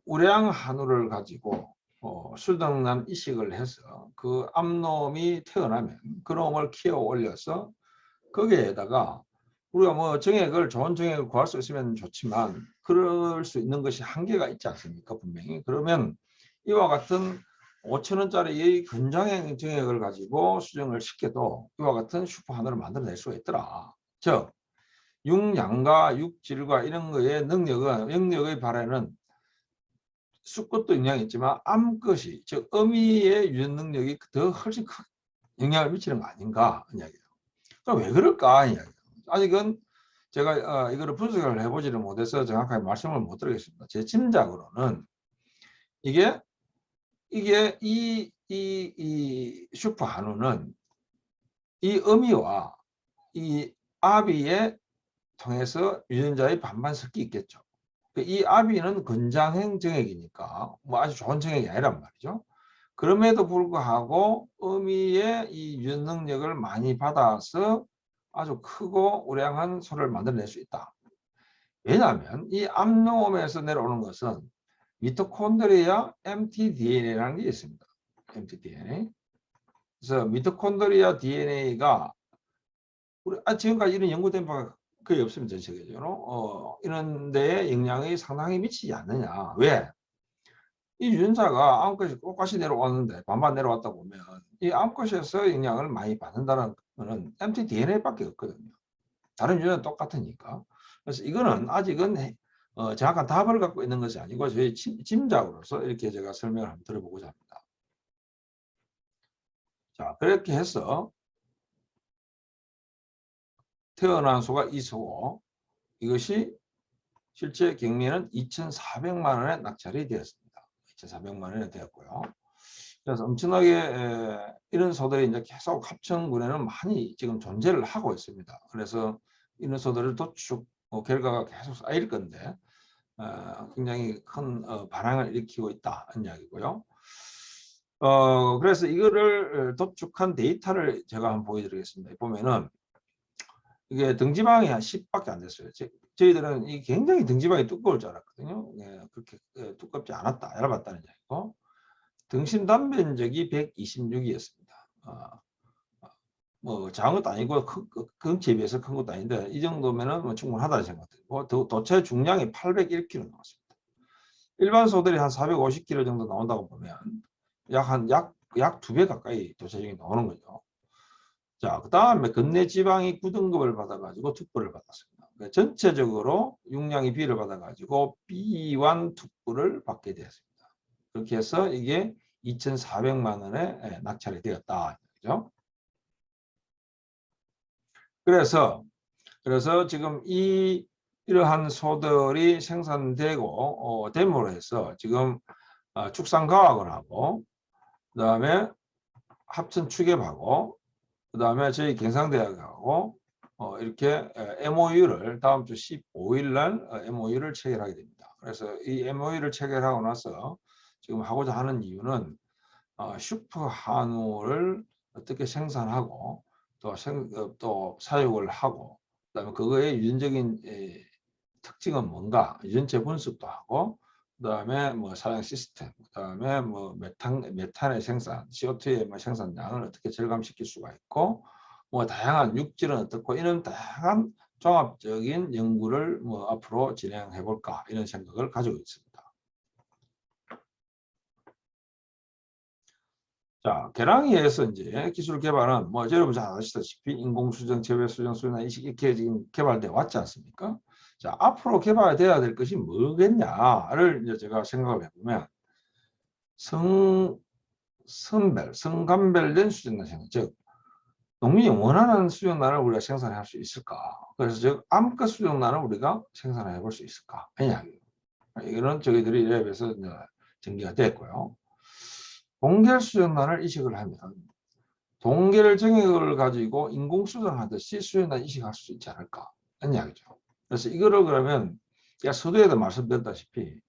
우량 한우를 가지고 수정란 이식을 해서 그 암놈이 태어나면 그 놈을 키워 올려서 거기에다가 우리가 뭐 정액을 좋은 정액을 구할 수 있으면 좋지만 그럴 수 있는 것이 한계가 있지 않습니까? 분명히. 그러면 이와 같은 5,000원짜리 근장형 정액을 가지고 수정을 시켜도 이와 같은 슈퍼 한우를 만들어낼 수가 있더라. 즉 육량과 육질과 이런 거의 영역의 발현은 수컷도 영향이 있지만 암컷이 즉 어미의 유전 능력이 더 훨씬 큰 영향을 미치는 거 아닌가 이야기예요. 그럼 왜 그럴까 이야기예요. 아직은 제가 이거를 분석을 해보지를 못해서 정확하게 말씀을 못 드리겠습니다. 제 짐작으로는 이게 이 슈퍼 한우는 이 어미와 이 아비에 통해서 유전자의 반반 섞이 있겠죠. 이 아비는 건장형 정액이니까 뭐 아주 좋은 정액이 아니란 말이죠. 그럼에도 불구하고 어미의 이 유전 능력을 많이 받아서 아주 크고 우량한 소를 만들어낼 수 있다. 왜냐하면 이 암놈에서 내려오는 것은 미토콘드리아 mtDNA라는 게 있습니다. mtDNA. 그래서 미토콘드리아 DNA가 우리 지금까지 이런 연구된 바가 거의 없습니다. 전 세계적으로. 이런 데에 영향이 상당히 미치지 않느냐. 왜? 이 유전자가 암컷이 똑같이 내려왔는데 반반 내려왔다 보면 이 암컷에서 영향을 많이 받는다는 것은 mtDNA밖에 없거든요. 다른 유전자는 똑같으니까. 그래서 이거는 아직은 정확한 답을 갖고 있는 것이 아니고 저희 짐작으로서 이렇게 제가 설명을 한번 드려보고자 합니다. 자, 그렇게 해서 태어난 소가 이 소고 이것이 실제 경매는 2,400만 원에 낙찰이 되었습니다. 2,400만 원에 되었고요. 그래서 엄청나게 이런 소들이 이제 계속 합천군에는 많이 지금 존재를 하고 있습니다. 그래서 이런 소들을 도축 결과가 계속 쌓일 건데 굉장히 큰 반항을 일으키고 있다는 이야기고요. 그래서 이거를 도축한 데이터를 제가 한번 보여드리겠습니다. 보면은 이게 등지방이 한 10밖에 안 됐어요. 저희들은 이 굉장히 등지방이 두꺼울 줄 알았거든요. 그렇게 두껍지 않았다, 얇았다는 얘기고, 등심 단면적이 126이었습니다. 뭐 작은 것도 아니고 근치에 비해서 큰 것도 아닌데 이 정도면은 뭐 충분하다는 생각들고, 도체 중량이 801kg 나왔습니다. 일반 소들이 한 450kg 정도 나온다고 보면 약 2배 가까이 도체중이 나오는 거죠. 자, 그 다음에 근내 지방이 9등급을 받아가지고 특불을 받았습니다. 그러니까 전체적으로 육량이 B를 받아가지고 B1 특불을 받게 되었습니다. 그렇게 해서 이게 2,400만 원에 낙찰이 되었다. 그죠? 그래서 지금 이러한 소들이 생산되고 됨으로 해서 지금 축산과학을 하고 그 다음에 합천 축협하고 그 다음에 저희 경상대학하고 이렇게 MOU를 다음 주 15일 날 MOU를 체결하게 됩니다. 그래서 이 MOU를 체결하고 나서 지금 하고자 하는 이유는 슈퍼 한우를 어떻게 생산하고 또 사육을 하고 그다음에 그거의 유전적인 특징은 뭔가 유전체 분석도 하고 그다음에 뭐 사양 시스템, 그다음에 뭐 메탄의 생산, CO2의 뭐 생산량을 어떻게 절감시킬 수가 있고 뭐 다양한 육질은 어떻고 이런 다양한 종합적인 연구를 뭐 앞으로 진행해 볼까 이런 생각을 가지고 있습니다. 자, 계량기에서 이제 기술 개발은 뭐 여러분 잘 아시다시피 인공수정, 재배수정, 수정 이렇게 지금 개발돼 왔지 않습니까? 자, 앞으로 개발돼야 될 것이 뭐겠냐를 이제 제가 생각을 해보면 성감별된 수정란 생산, 즉 농민이 원하는 수정란을 우리가 생산할 수 있을까? 그래서 즉 암컷 수정란을 우리가 생산해 볼 수 있을까? 이야기예요. 이거는 저희들이 랩에서 전개가 됐고요. 동결 수정란을 이식을 하면 동결 정액을 가지고 인공 수정하듯이 수정란 이식할 수 있지 않을까? 하는 이야기죠. 그래서 이거를 그러면 제가 서두에도 말씀드렸다시피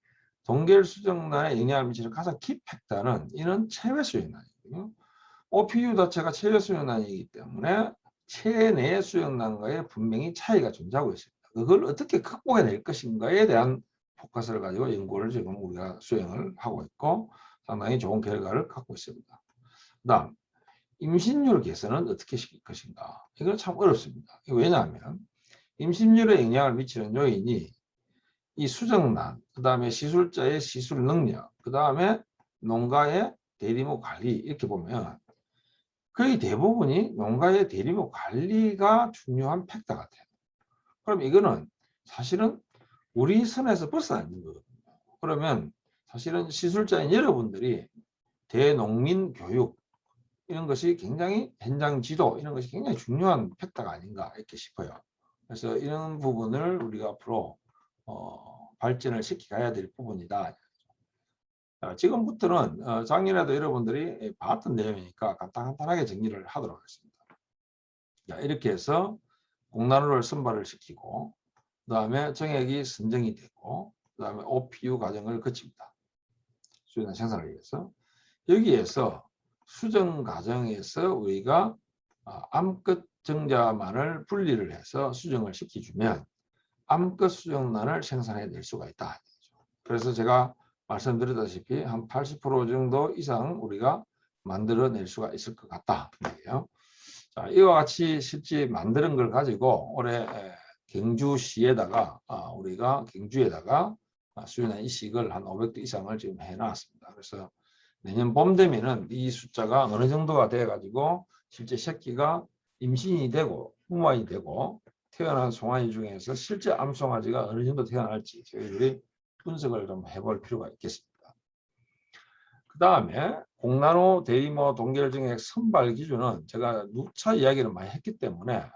동결 수정란에 영향을 미치는 가장 키 팩터는 이는 체외 수정란이거든요. OPU 자체가 체외 수정란이기 때문에 체내 수정란과의 분명히 차이가 존재하고 있습니다. 그걸 어떻게 극복해낼 것인가에 대한 포커스를 가지고 연구를 지금 우리가 수행을 하고 있고 상당히 좋은 결과를 갖고 있습니다. 그다음 임신율 개선은 어떻게 시킬 것인가? 이건 참 어렵습니다. 왜냐하면 임신율에 영향을 미치는 요인이 이 수정란, 그 다음에 시술자의 시술 능력, 그 다음에 농가의 대리모 관리 이렇게 보면 거의 대부분이 농가의 대리모 관리가 중요한 팩터 같아요. 그럼 이거는 사실은 우리 선에서 벗어나는 거거든요. 그러면 사실은 시술자인 여러분들이 대농민 교육 이런 것이 굉장히 현장 지도 이런 것이 굉장히 중요한 팩터가 아닌가 이렇게 싶어요. 그래서 이런 부분을 우리가 앞으로 발전을 시켜가야 될 부분이다. 지금부터는 작년에도 여러분들이 봤던 내용이니까 간단하게 정리를 하도록 하겠습니다. 자, 이렇게 해서 공난로를 선발을 시키고 그 다음에 정액이 선정이 되고 그 다음에 OPU 과정을 거칩니다. 수준의 생산을 위해서. 여기에서 수정 과정에서 우리가 암끝 정자만을 분리를 해서 수정을 시켜주면 암끝 수정란을 생산해낼 수가 있다. 그래서 제가 말씀드렸다시피 한 80% 정도 이상 우리가 만들어낼 수가 있을 것 같다. 자, 이와 같이 실제 만드는 걸 가지고 올해 경주시에다가 우리가 경주에다가 수연한 이식을 한 500대 이상을 지금 해놨습니다. 그래서 내년 봄 되면은 이 숫자가 어느 정도가 돼 가지고 실제 새끼가 임신이 되고 후마이 되고 태어난 송아지 중에서 실제 암송아지가 어느 정도 태어날지 저희들이 분석을 좀 해볼 필요가 있겠습니다. 그 다음에 공나노 대리모 동결정액 선발 기준은 제가 누차 이야기를 많이 했기 때문에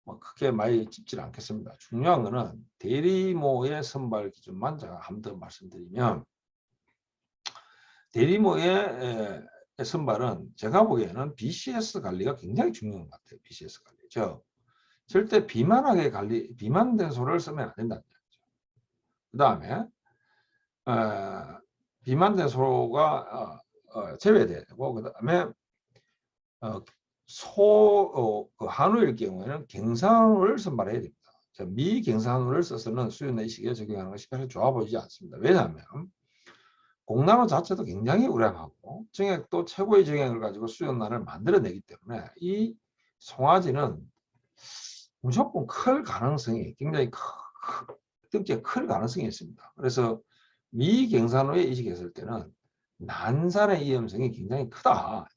뭐 크게 많이 짚지 않겠습니다. 중요한 거는 대리모의 선발 기준만 제가 한 번 더 말씀드리면 대리모의 선발은 제가 보기에는 BCS 관리가 굉장히 중요한 것 같아요. BCS 관리. 즉 절대 비만하게 비만된 소를 쓰면 안 된다는 얘기죠. 그 다음에 비만된 소가 제외돼야 되고 그 다음에 한우일 경우에는 경산호를 선발해야 됩니다. 미경산호를 써서는 수연의 시기에 적용하는 것이 별로 좋아 보이지 않습니다. 왜냐하면 공나노 자체도 굉장히 우량하고 정액도 최고의 정액을 가지고 수연란을 만들어내기 때문에 이 송아지는 무조건 클 가능성이 굉장히 등치가 클 가능성이 있습니다. 그래서 미경산호에 이식했을 때는 난산의 위험성이 굉장히 크다.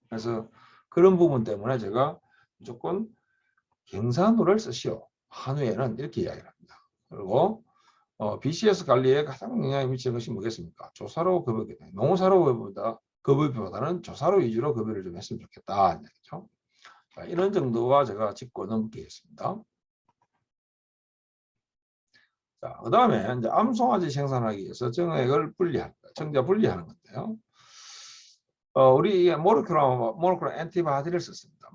그래서 그런 부분 때문에 제가 무조건 경산호를 쓰시오. 한우에는 이렇게 이야기를 합니다. 그리고 BCS 관리에 가장 영향을 미치는 것이 뭐겠습니까? 조사로 급여, 농사로 급여보다는 조사로 위주로 급여를 좀 했으면 좋겠다. 그렇죠? 자, 이런 정도가 제가 짚고 넘기겠습니다. 자, 그 다음에 이제 암송아지 생산하기 위해서 정액을 정자 분리하는 건데요. 우리 모노클론 엔티바디를 썼습니다.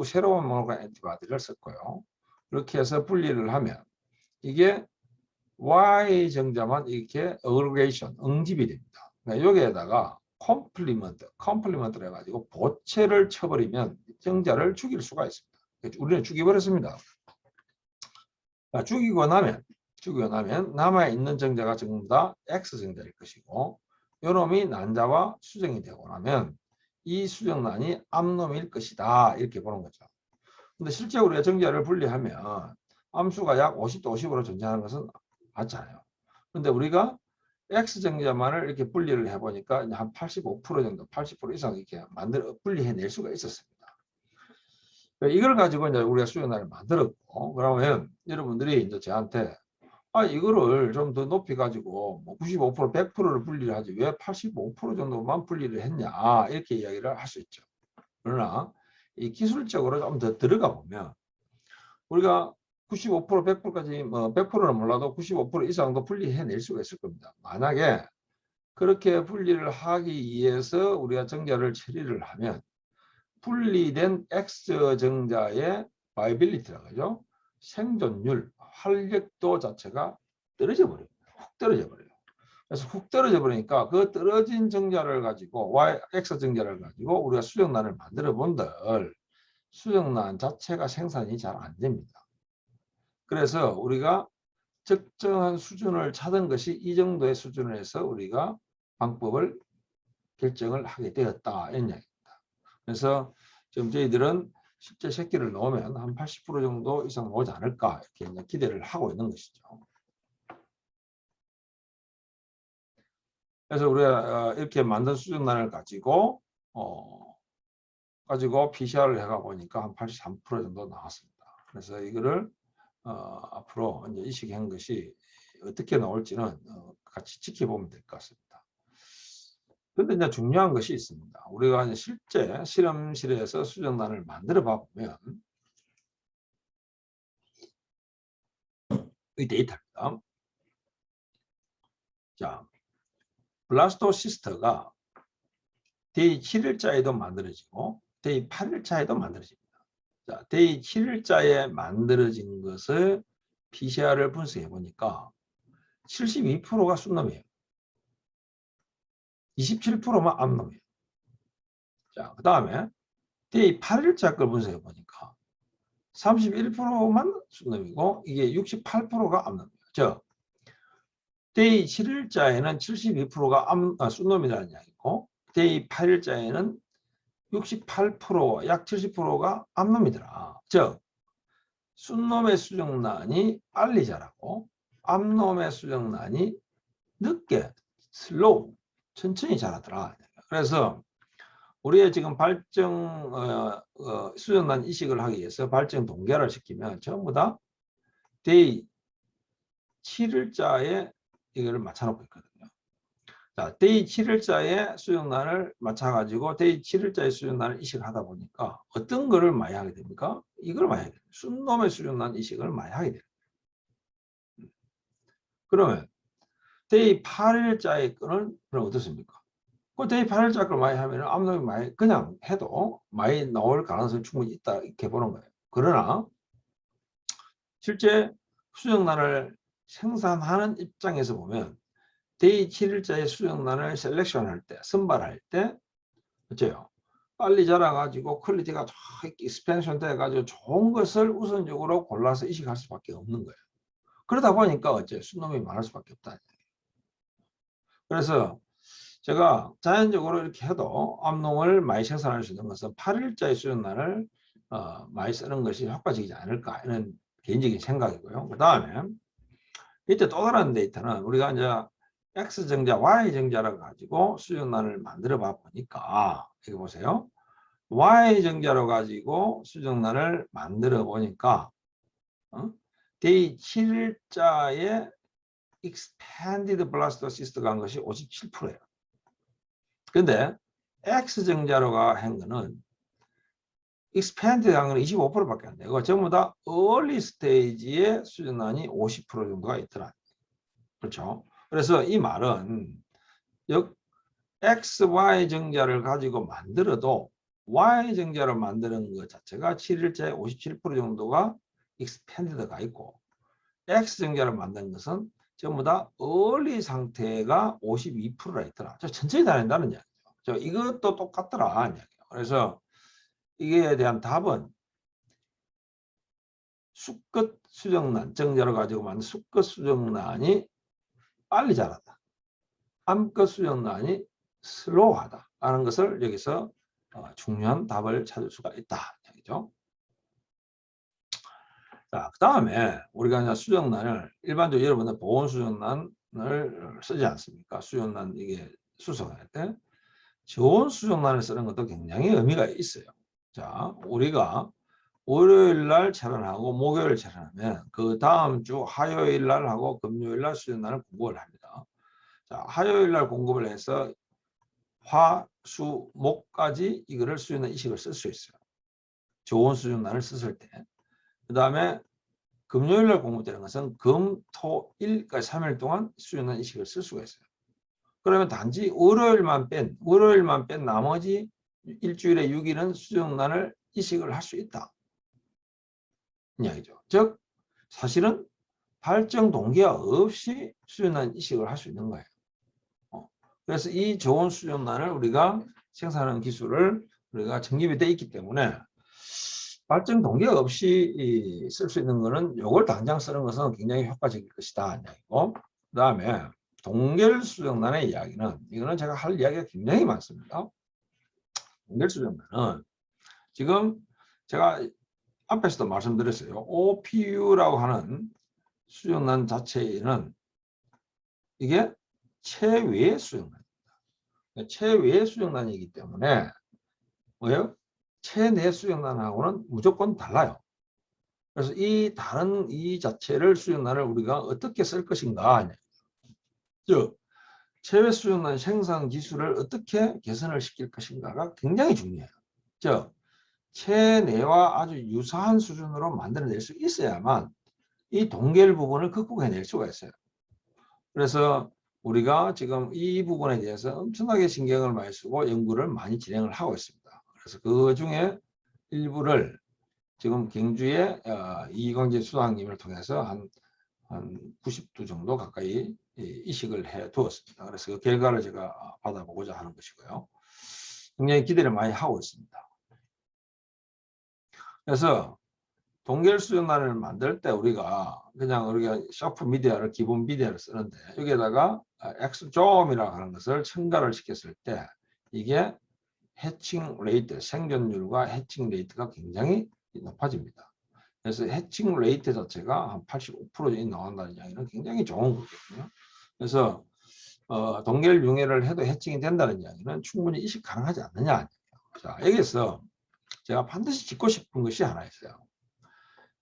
새로운 모노클론 엔티바디를 썼고요. 이렇게 해서 분리를 하면 이게 Y 정자만 이렇게 어그리게이션, 응집이 됩니다. 그러니까 여기에다가 컴플리먼트를 해가지고 보채를 쳐버리면 정자를 죽일 수가 있습니다. 우리는 죽여버렸습니다. 죽이고 나면 남아있는 정자가 전부 다 X 정자일 것이고 요놈이 난자와 수정이 되고 나면 이 수정란이 암놈일 것이다. 이렇게 보는 거죠. 근데 실제 우리가 정자를 분리하면 암수가 약 50대 50으로 존재하는 것은 맞잖아요. 근데 우리가 X정자만을 이렇게 분리를 해보니까 한 85% 정도, 80% 이상 이렇게 분리해낼 수가 있었습니다. 이걸 가지고 이제 우리가 수정란을 만들었고, 그러면 여러분들이 이제 저한테 이거를 좀 더 높이 가지고 뭐 95%, 100%를 분리를 하지 왜 85% 정도만 분리를 했냐 이렇게 이야기를 할 수 있죠. 그러나 이 기술적으로 좀 더 들어가 보면 우리가 95%, 100%까지 뭐 100%는 몰라도 95% 이상도 분리해낼 수가 있을 겁니다. 만약에 그렇게 분리를 하기 위해서 우리가 정자를 처리를 하면 분리된 X 정자의 바이빌리티라고 하죠. 생존율, 활력도 자체가 떨어져 버려요. 훅 떨어져 버려요. 그래서 훅 떨어져 버리니까 그 떨어진 정자를 가지고 X 정자를 가지고 우리가 수정란을 만들어 본들 수정란 자체가 생산이 잘 안 됩니다. 그래서 우리가 적정한 수준을 찾은 것이 이 정도의 수준을 해서 우리가 방법을 결정을 하게 되었다 이런 이야기입니다. 그래서 지금 저희들은 실제 새끼를 넣으면 한 80% 정도 이상 나오지 않을까 이렇게 이제 기대를 하고 있는 것이죠. 그래서 우리가 이렇게 만든 수준란을 가지고 PCR을 해가 보니까 한 83% 정도 나왔습니다. 그래서 이거를 앞으로 이제 이식한 것이 어떻게 나올지는 같이 지켜보면 될 것 같습니다. 그런데 이제 중요한 것이 있습니다. 우리가 이제 실제 실험실에서 수정란을 만들어 봐 보면 이 데이터입니다. 자, 블라스토시스트가 데이 7일자에도 만들어지고 데이 8일자에도 만들어집니다. 자, 데이 7일자에 만들어진 것을 PCR을 분석해 보니까 72%가 순놈이에요. 27%만 암놈이에요. 자, 그 다음에 데이 8일자 걸 분석해 보니까 31%만 순놈이고 이게 68%가 암놈이에요. 즉 데이 7일자에는 72%가 순놈이라는 이야기고 데이 8일자에는 68%, 약 70%가 암놈이더라. 즉 순놈의 수정란이 빨리 자라고 암놈의 수정란이 늦게 슬로우 천천히 자라더라. 그래서 우리의 지금 발정 수정란 이식을 하기 위해서 발정 동결을 시키면 전부 다 데이 7일자에 이거를 맞춰놓고 있거든요. 자, 데이 7일자에 수정란을 맞춰가지고 데이 7일자의 수정란을 이식을 하다 보니까 어떤 거를 많이 하게 됩니까? 이걸 많이 하게 됩니다. 순놈의 수정란 이식을 많이 하게 됩니다. 그러면 데이 8일자의 거는 그럼 어떻습니까? 그 데이 8일자 걸 많이 하면 암놈이 많이 그냥 해도 많이 나올 가능성이 충분히 있다 이렇게 보는 거예요. 그러나 실제 수정란을 생산하는 입장에서 보면 데이 7일자의 수정란을 셀렉션할 때, 선발할 때 어째요? 빨리 자라가지고 퀄리티가 익스펜션 돼가지고 좋은 것을 우선적으로 골라서 이식할 수밖에 없는 거예요. 그러다 보니까 어째 순놈이 많을 수밖에 없다. 그래서 제가 자연적으로 이렇게 해도 암놈을 많이 생산할 수 있는 것은 8일자의 수정란을 많이 쓰는 것이 효과적이지 않을까 이런 개인적인 생각이고요. 그 다음에 이때 또 다른 데이터는 우리가 이제 X정자, Y정자를 가지고 수정란을 만들어 봐 보니까 여기 보세요. Y정자로 가지고 수정란을 만들어 보니까 데이 7일자에 expanded blastocyst 간 것이 57%예요. 근데 X정자로 한 거는 expanded 한 거는 25%밖에 안 돼요. 전부 다 early stage의 수정란이 50% 정도가 있더라. 그렇죠? 그래서 이 말은 X, Y 정자를 가지고 만들어도 Y 정자를 만드는 것 자체가 7일자에 57% 정도가 expanded가 있고 X 정자를 만드는 것은 전부 다 early 상태가 52%라 있더라. 천천히 다닌다는 이야기죠. 이것도 똑같더라. 이야기예요. 그래서 이게 대한 답은 수컷 수정란, 정자를 가지고 만든 수컷 수정란이 빨리 자란다. 암컷 수정란이 슬로우하다 라는 것을 여기서 중요한 답을 찾을 수가 있다. 이야기죠. 자, 그 다음에 우리가 이제 수정란을 일반적으로 여러분들 보온 수정란을 쓰지 않습니까? 수정란 이게 수송할 때 저온 수정란을 쓰는 것도 굉장히 의미가 있어요. 자, 우리가 월요일 날 촬영하고 목요일 촬영하면 그 다음 주 화요일 날 하고 금요일 날 수정란을 공급을 합니다. 자, 화요일 날 공급을 해서 화, 수, 목까지 이거를 수정란 이식을 쓸 수 있어요. 저온 수정란을 썼을 때. 그 다음에 금요일 날 공급되는 것은 금, 토, 일까지 3일 동안 수정란 이식을 쓸 수가 있어요. 그러면 단지 월요일만 뺀 나머지 일주일에 6일은 수정란을 이식을 할 수 있다. 이야기죠. 즉 사실은 발정 동기화 없이 수정란 이식을 할 수 있는 거예요. 그래서 이 좋은 수정란을 우리가 생산하는 기술을 우리가 정립이 돼 있기 때문에 발전 동기가 없이 쓸 수 있는 거는 요걸 당장 쓰는 것은 굉장히 효과적일 것이다. 그 다음에 동결 수정란의 이야기는 이거는 제가 할 이야기가 굉장히 많습니다. 동결 수정란은 지금 제가 앞에서도 말씀드렸어요. OPU라고 하는 수정란 자체는 이게 체외 수정란입니다. 체외 수정란이기 때문에 뭐예요? 체내 수정란하고는 무조건 달라요. 그래서 이 다른 이 자체를 수정란을 우리가 어떻게 쓸 것인가, 즉 체외 수정란 생산 기술을 어떻게 개선을 시킬 것인가가 굉장히 중요해요. 즉 체내와 아주 유사한 수준으로 만들어낼 수 있어야만 이 동결 부분을 극복해낼 수가 있어요. 그래서 우리가 지금 이 부분에 대해서 엄청나게 신경을 많이 쓰고 연구를 많이 진행을 하고 있습니다. 그래서 그 중에 일부를 지금 경주의 이광재 수장님을 통해서 한 90두 정도 가까이 이식을 해 두었습니다. 그래서 그 결과를 제가 받아보고자 하는 것이고요. 굉장히 기대를 많이 하고 있습니다. 그래서 동결 수정란을 만들 때 우리가 샤프 미디어를 기본 미디어를 쓰는데 여기에다가 엑스좀이라고 하는 것을 첨가를 시켰을 때 이게 해칭 레이트, 생존율과 해칭 레이트가 굉장히 높아집니다. 그래서 해칭 레이트 자체가 한 85% 정도 나온다는 이야기는 굉장히 좋은 거거든요. 그래서 동결 융해를 해도 해칭이 된다는 이야기는 충분히 이식 가능하지 않느냐. 자, 여기서 제가 반드시 짚고 싶은 것이 하나 있어요.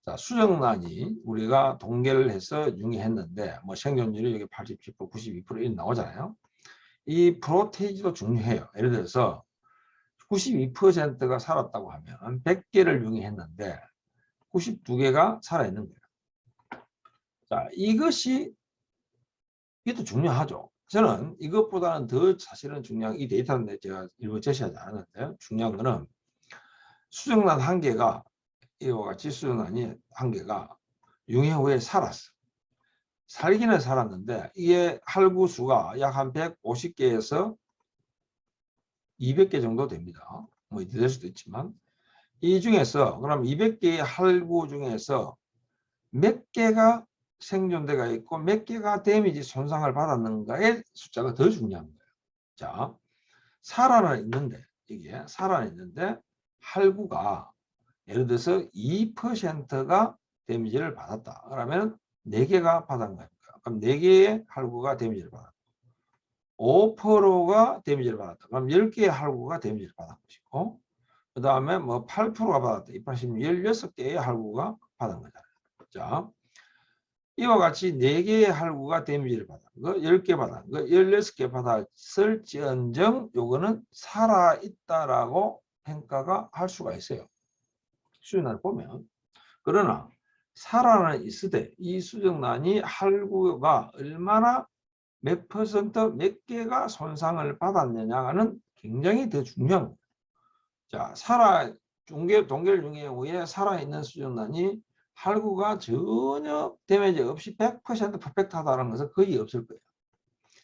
자, 수정란이 우리가 동결을 해서 융해했는데 뭐 생존율이 여기 87%, 92% 이렇게 나오잖아요. 이 프로테이지도 중요해요. 예를 들어서 92%가 살았다고 하면 100개를 융해했는데 92개가 살아있는 거예요. 자, 이것도 중요하죠. 저는 이것보다는 더 사실은 중요한 이 데이터는 제가 일부 제시하지 않았는데 중요한 거는 수정란 한 개가 이와 같이 수정란이 한 개가 융해 후에 살았어. 살기는 살았는데 이게 할구 수가 약 한 150개에서 200개 정도 됩니다. 뭐 될 수도 있지만 이 중에서 그럼 200개의 할구 중에서 몇 개가 생존대가 있고 몇 개가 데미지 손상을 받았는가의 숫자가 더 중요한 거예요. 자, 이게 살아있는데 할구가 예를 들어서 2%가 데미지를 받았다. 그러면 4개가 받은 거예요. 그럼 4개의 할구가 데미지를 받았다. 5%가 데미지를 받았다. 그럼 10개의 할구가 데미지를 받은 것이고 그 다음에 뭐 8%가 받았다. 이 16개의 할구가 받은 거잖아요. 자, 이와 같이 4개의 할구가 데미지를 받은 거, 10개 받은 거, 16개 받았을지언정 요거는 살아있다라고 평가가 할 수가 있어요. 수정란을 보면. 그러나 살아는 있으되 이 수정란이 할구가 얼마나 몇 퍼센트 몇 개가 손상을 받았느냐는 굉장히 더 중요한 거예요. 자, 동결 융해 후에 살아있는 수정란이 할구가 전혀 데미지 없이 100% 퍼펙트하다는 것은 거의 없을 거예요.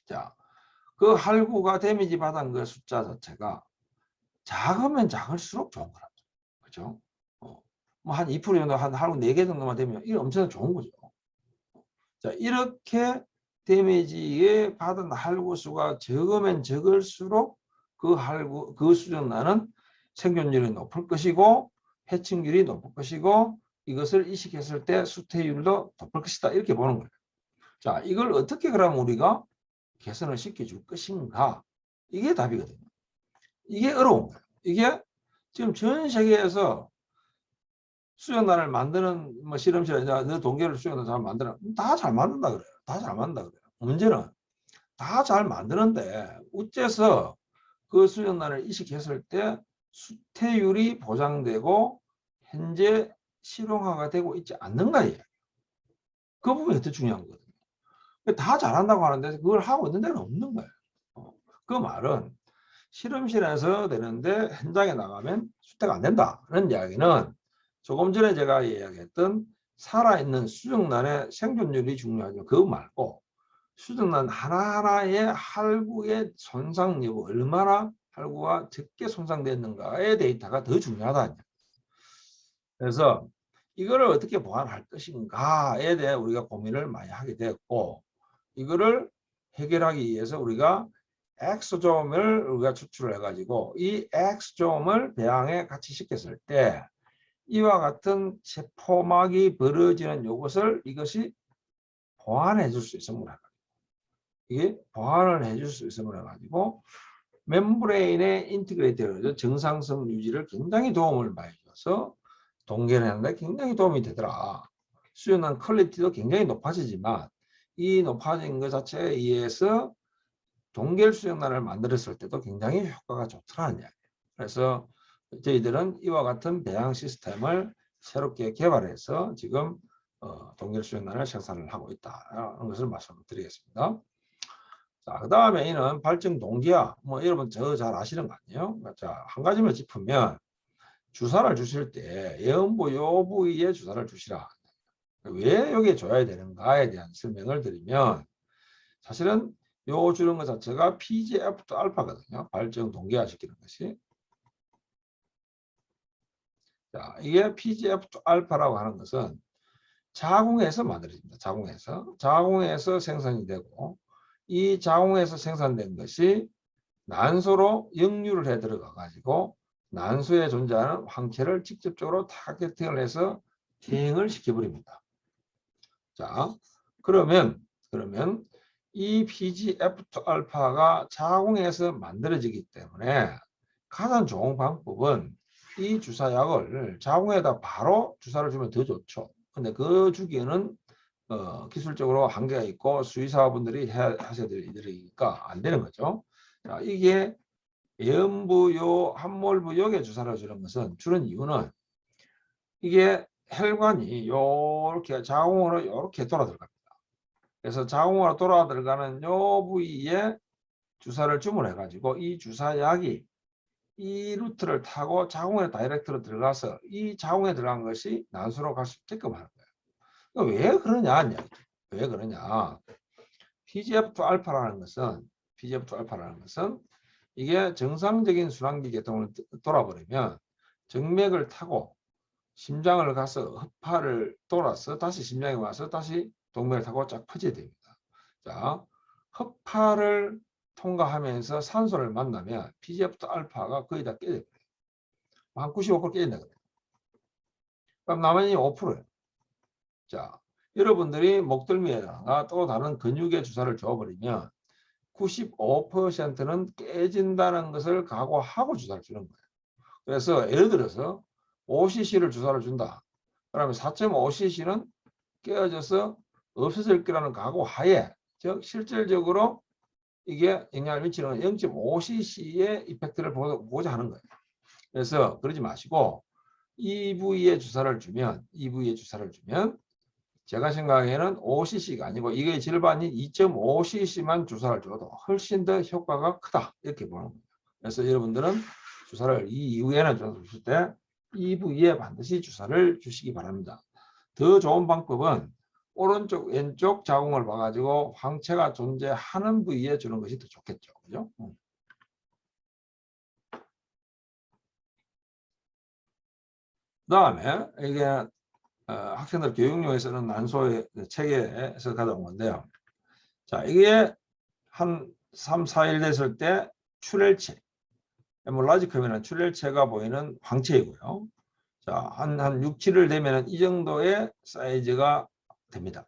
자, 그 할구가 데미지 받은 그 숫자 자체가 작으면 작을수록 좋은 거라죠. 그렇죠? 뭐 한 2% 정도, 한 할구 4개 정도만 되면 이게 엄청 좋은 거죠. 자, 이렇게 데미지에 받은 할구 수가 적으면 적을수록 그 수정란은 생존율이 높을 것이고 해칭률이 높을 것이고 이것을 이식했을 때 수태율도 높을 것이다. 이렇게 보는 거예요. 자, 이걸 어떻게 그러면 우리가 개선을 시켜줄 것인가? 이게 답이거든요. 이게 어려운 거예요. 이게 지금 전 세계에서 수정란을 만드는 뭐 실험실에 너 동계를 수정란 잘 만드나? 다 잘 만든다 그래요. 다 잘 만든다 그래요. 문제는 다 잘 만드는데 어째서 그 수정란을 이식했을 때 수태율이 보장되고 현재 실용화가 되고 있지 않는가예요. 그 부분이 더 중요한 거거든요. 다 잘한다고 하는데 그걸 하고 있는 데는 없는 거예요. 그 말은 실험실에서 되는데 현장에 나가면 수태가 안 된다는 이야기는 조금 전에 제가 이야기했던 살아있는 수정란의 생존율이 중요하죠. 그거 말고 수정란 하나하나의 할구의 손상 여부, 얼마나 할구가 적게 손상됐는가의 데이터가 더 중요하다. 그래서 이거를 어떻게 보완할 것인가에 대해 우리가 고민을 많이 하게 되었고, 이거를 해결하기 위해서 우리가 엑소좀을 우리가 추출을 해가지고 이 엑소좀을 배양에 같이 시켰을 때 이와 같은 세포막이 벌어지는 이것이 보완해 줄 수 있음을 해가지고, 이게 보완을 해줄 수 있음을 해가지고 멤브레인의 인티그레이트 정상성 유지를 굉장히 도움을 많이 줘서 동결하는 데 굉장히 도움이 되더라. 수연한 퀄리티도 굉장히 높아지지만 이 높아진 것 자체에 의해서 동결 수정란을 만들었을 때도 굉장히 효과가 좋더라는 이야기예요. 그래서 저희들은 이와 같은 배양 시스템을 새롭게 개발해서 지금 동결 수정란을 생산을 하고 있다는 것을 말씀드리겠습니다. 자, 그 다음에 이는 발정 동기화. 뭐 여러분 저 잘 아시는 거 아니에요? 자, 한 가지만 짚으면 주사를 주실 때 예언부 요 부위에 주사를 주시라. 왜 여기에 줘야 되는가에 대한 설명을 드리면, 사실은 요 주는 것 자체가 PGF2알파거든요. 발정 동기화 시키는 것이. 자, 이게 PGF2알파라고 하는 것은 자궁에서 만들어집니다. 자궁에서 생산이 되고, 이 자궁에서 생산된 것이 난소로 역류를 해 들어가 가지고 난소에 존재하는 황체를 직접적으로 타겟팅을 해서 대응을 시켜버립니다. 자, 그러면 이 PGF2알파가 자궁에서 만들어지기 때문에 가장 좋은 방법은 이 주사약을 자궁에다 바로 주사를 주면 더 좋죠. 근데 그 주기에는 기술적으로 한계가 있고 수의사분들이 하셔야 될 일이니까 안 되는 거죠. 자, 이게 예언부요, 함몰부역에 주사를 주는 이유는 이게 혈관이 이렇게 자궁으로 이렇게 돌아 들어갑니다. 그래서 자궁으로 돌아 들어가는 요 부위에 주사를 주문해 가지고 이 주사약이 이 루트를 타고 자궁에 다이렉트로 들어가서 이 자궁에 들어간 것이 난소로 갈 수 있게끔 하는 거예요. 왜 그러냐? 왜 그러냐? PGF2알파라는 것은 이게 정상적인 순환기 계통을 돌아버리면 정맥을 타고 심장을 가서 허파를 돌아서 다시 심장에 와서 다시 동맥을 타고 쫙 퍼져야 됩니다. 자, 허파를 통과하면서 산소를 만나면 PGF2알파가 거의 다 깨져요. 한 95% 깨진다 그래요. 그럼 나머지 5%예요. 자, 여러분들이 목덜미에다가 또 다른 근육에 주사를 줘버리면 95%는 깨진다는 것을 각오하고 주사를 주는 거예요. 그래서 예를 들어서 5cc를 주사를 준다. 그러면 4.5cc는 깨어져서 없어질 거라는 각오하에, 즉 실질적으로 이게 영향을 미치는 0.5cc의 이펙트를 보고자 하는 거예요. 그래서 그러지 마시고 이 부위에 주사를 주면 제가 생각에는 5cc가 아니고 이게 절반인 2.5cc만 주사를 줘도 훨씬 더 효과가 크다, 이렇게 보는 겁니다. 그래서 여러분들은 주사를 이 이후에는 주실 때 이 부위에 반드시 주사를 주시기 바랍니다. 더 좋은 방법은 오른쪽 왼쪽 자궁을 봐가지고 황체가 존재하는 부위에 주는 것이 더 좋겠죠. 그죠? 그 다음에 이게 학생들 교육용에서는 난소의 체계에서 가져온 건데요. 자, 이게 한 3, 4일 됐을 때 출혈체, 헤몰라지컴이라는 출혈체가 보이는 황체이고요. 자, 한 6, 7일 되면 이 정도의 사이즈가 됩니다.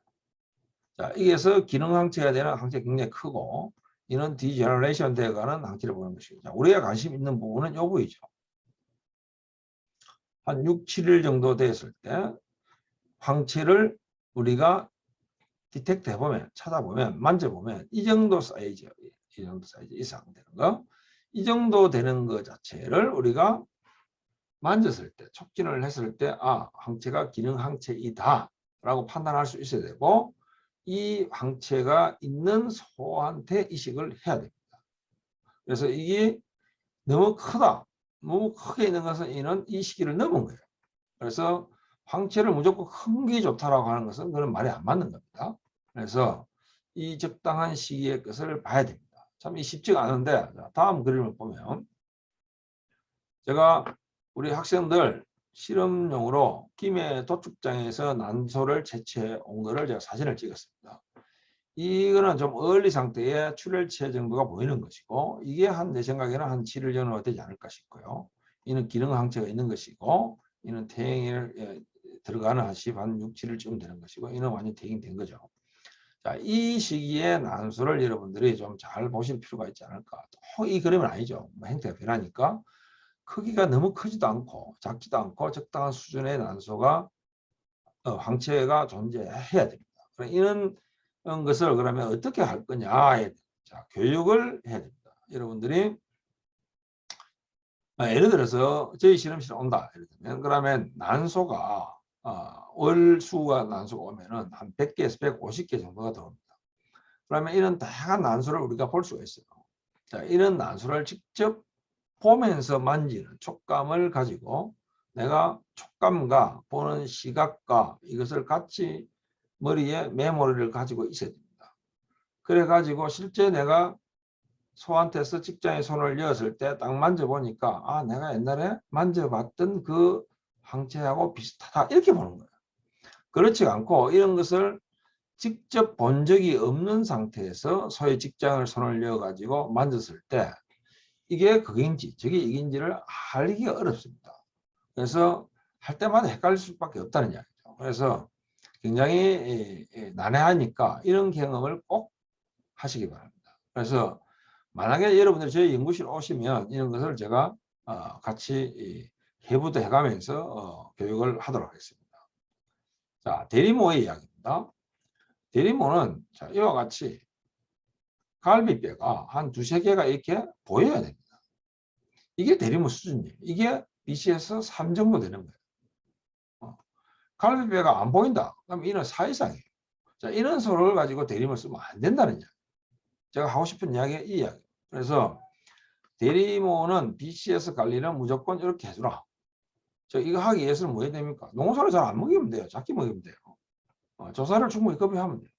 자, 이게서 기능 항체가 되는 항체 굉장히 크고, 이는 디제너레이션 되어가는 항체를 보는 것이죠. 자, 우리가 관심 있는 부분은 이 부위죠. 한 6, 7일 정도 됐을 때 황체를 우리가 디텍트 해보면, 찾아보면, 만져보면 이 정도 사이즈, 이상 되는 거, 이 정도 되는 것 자체를 우리가 만졌을 때, 촉진을 했을 때, 아, 항체가 기능 항체이다 라고 판단할 수 있어야 되고, 이 항체가 있는 소한테 이식을 해야 됩니다. 그래서 이게 너무 크다, 너무 크게 있는 것은 이는 이 시기를 넘은 거예요. 그래서 황체를 무조건 큰 게 좋다라고 하는 것은 그런 말이 안 맞는 겁니다. 그래서 이 적당한 시기의 것을 봐야 됩니다. 참 이 쉽지가 않은데, 다음 그림을 보면 제가 우리 학생들 실험용으로 김해 도축장에서 난소를 채취해 온 거를 제가 사진을 찍었습니다. 이거는 좀 얼리 상태의 출혈체 정도가 보이는 것이고, 이게 내 생각에는 한 7일 정도 되지 않을까 싶고요. 이는 기능 항체가 있는 것이고, 이는 퇴행을 들어가는 한 6, 7일쯤 되는 것이고, 이는 완전 퇴행된 거죠. 자, 이 시기에 난소를 여러분들이 좀 잘 보실 필요가 있지 않을까. 이 그림은 아니죠. 형태가 변하니까 크기가 너무 크지도 않고 작지도 않고 적당한 수준의 난소가 항체가 존재해야 됩니다. 이런 것을 그러면 어떻게 할 거냐. 자, 교육을 해야 됩니다. 여러분들이 예를 들어서 저희 실험실에 온다. 예를 들면 그러면 난소가 월수가 난소가 오면은 한 100개에서 150개 정도가 들어옵니다. 그러면 이런 다양한 난소를 우리가 볼 수가 있어요. 자, 이런 난소를 직접 보면서 만지는 촉감을 가지고 내가 촉감과 보는 시각과 이것을 같이 머리에 메모리를 가지고 있어야 됩니다. 그래 가지고 실제 내가 소한테서 직장에 손을 넣었을 때 딱 만져보니까 내가 옛날에 만져봤던 그 항체하고 비슷하다 이렇게 보는 거예요. 그렇지 않고 이런 것을 직접 본 적이 없는 상태에서 소의 직장을 손을 넣어 가지고 만졌을 때 이게 그게인지 저게 이게인지를 알기가 어렵습니다. 그래서 할 때마다 헷갈릴 수밖에 없다는 이야기죠. 그래서 굉장히 난해하니까 이런 경험을 꼭 하시기 바랍니다. 그래서 만약에 여러분들이 저희 연구실 오시면 이런 것을 제가 같이 해부도 해가면서 교육을 하도록 하겠습니다. 자, 대리모의 이야기입니다. 대리모는 자, 이와 같이 갈비뼈가 한 2~3개가 이렇게 보여야 됩니다. 이게 대리모 수준이에요. 이게 BC에서 3 정도 되는 거예요. 갈비뼈가 안 보인다. 그럼 이는 4 이상이에요. 자, 이런 소를 가지고 대리모를 쓰면 안 된다는 이야기. 제가 하고 싶은 이야기가 이 이야기. 그래서 대리모는 BCS 관리는 무조건 이렇게 해주라. 이거 하기 위해서는 뭐 해야 됩니까? 농사를 잘 안 먹이면 돼요. 작게 먹이면 돼요. 조사를 충분히 급여하면 돼요.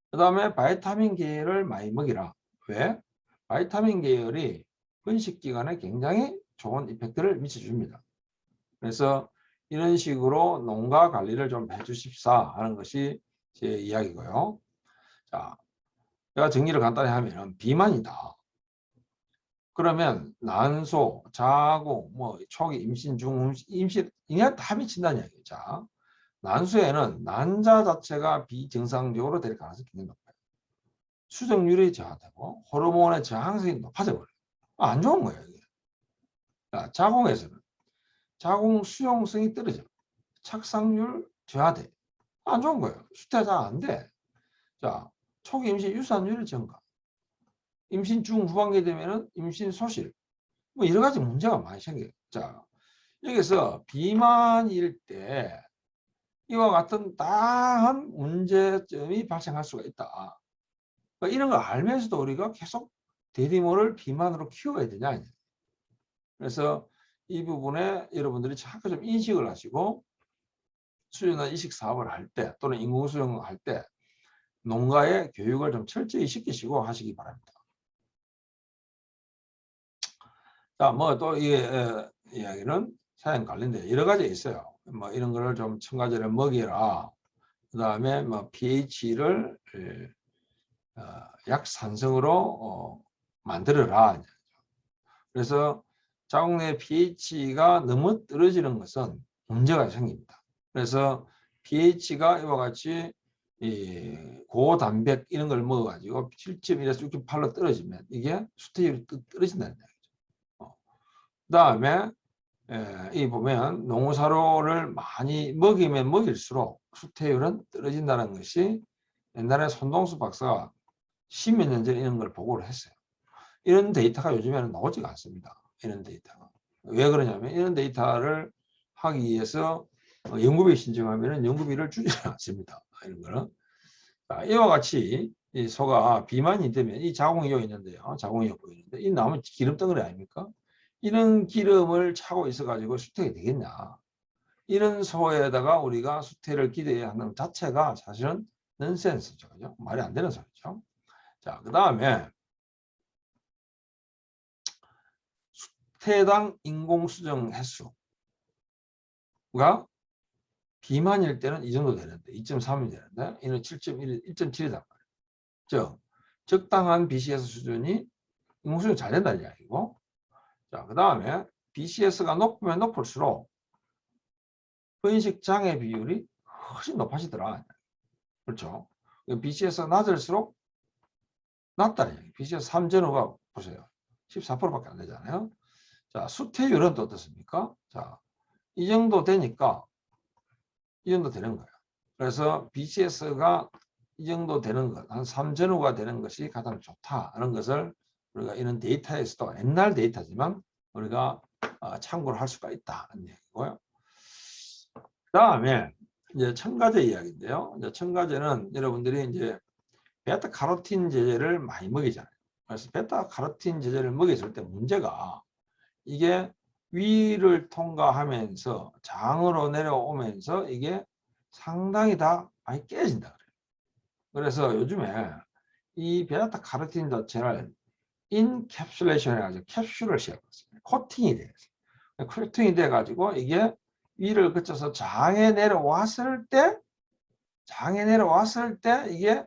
그 다음에 바이타민 계열을 많이 먹이라. 왜? 바이타민 계열이 번식기간에 굉장히 좋은 이펙트를 미쳐줍니다. 그래서 이런 식으로 농가 관리를 좀 해주십사 하는 것이 제 이야기고요. 자, 제가 정리를 간단히 하면 비만이다. 그러면 난소, 자궁, 초기 임신, 임신 이게 다 미친다는 이야기죠. 자, 난소에는 난자 자체가 비정상적으로 될 가능성이 굉장히 높아요. 수정률이 저하되고 호르몬의 저항성이 높아져 버려요. 안 좋은 거예요. 이게. 자, 자궁에서는 자궁 수용성이 떨어져. 착상률 저하돼. 안 좋은 거예요. 수태 잘 안 돼. 자, 초기 임신 유산율 증가. 임신 중후반기 되면은 임신 소실. 여러 가지 문제가 많이 생겨요. 자, 여기서 비만일 때 이와 같은 다양한 문제점이 발생할 수가 있다. 이런 걸 알면서도 우리가 계속 대리모를 비만으로 키워야 되냐. 그래서 이 부분에 여러분들이 자꾸 좀 인식을 하시고 수준화 이식 사업을 할 때 또는 인공수정을 할 때 농가의 교육을 좀 철저히 시키시고 하시기 바랍니다. 자, 또 이야기는 사연 관련돼 여러 가지 있어요. 이런 거를 좀 첨가제를 먹이라. 그 다음에 pH를 약산성으로 만들어라. 그래서 자궁 내 pH가 너무 떨어지는 것은 문제가 생깁니다. 그래서 pH가 이와 같이 고단백 이런 걸 먹어가지고 7.1에서 6.8로 떨어지면 이게 수태율이 떨어진다는 얘기죠. 그 다음에 이 보면 농사로를 많이 먹이면 먹일수록 수태율은 떨어진다는 것이 옛날에 손동수 박사가 10몇 년 전에 이런 걸 보고를 했어요. 이런 데이터가 요즘에는 나오지가 않습니다. 이런 데이터가. 왜 그러냐면 이런 데이터를 하기 위해서 연구비 신청하면 연구비를 주지 않습니다. 이런 거는. 자, 이와 같이 이 소가 비만이 되면 이 자궁이 여기 있는데요. 자궁이 여기 보이는데 이 나무 기름 덩어리 아닙니까? 이런 기름을 차고 있어 가지고 수태가 되겠냐. 이런 소에다가 우리가 수태를 기대하는 자체가 사실은 넌센스죠. 그죠? 말이 안 되는 소리죠. 자, 그 다음에 수태당 인공수정 횟수가 비만일 때는 이 정도 되는데 2.3이 되는데 이는 7.1, 1.7이단 말이에요. 즉 적당한 BCS 수준이 인공수정 잘 된다는 이야기고, 자, 그 다음에 BCS가 높으면 높을수록 번식 장애 비율이 훨씬 높아지더라. 그렇죠? BCS가 낮을수록 낮다는 얘기. BCS 3전후가 보세요. 14%밖에 안 되잖아요. 자, 수태율은 또 어떻습니까? 자, 이 정도 되니까 이 정도 되는 거예요. 그래서 BCS가 이 정도 되는 것, 한 3전후가 되는 것이 가장 좋다는 것을 우리가 이런 데이터에서도 옛날 데이터지만 우리가 참고를 할 수가 있다는 얘기고요. 그 다음에 이제 첨가제 이야기인데요. 이제 첨가제는 여러분들이 이제 베타카로틴 제제를 많이 먹이잖아요. 그래서 베타카로틴 제제를 먹였을 때 문제가 이게 위를 통과하면서 장으로 내려오면서 이게 상당히 다 많이 깨진다 그래요. 그래서 요즘에 이 베타카로틴 자체를 인캡슐레이션 해가지고 캡슐을 씌워봤습니다. 코팅이 돼요. 코팅이 돼가지고 이게 위를 거쳐서 장에 내려왔을 때 이게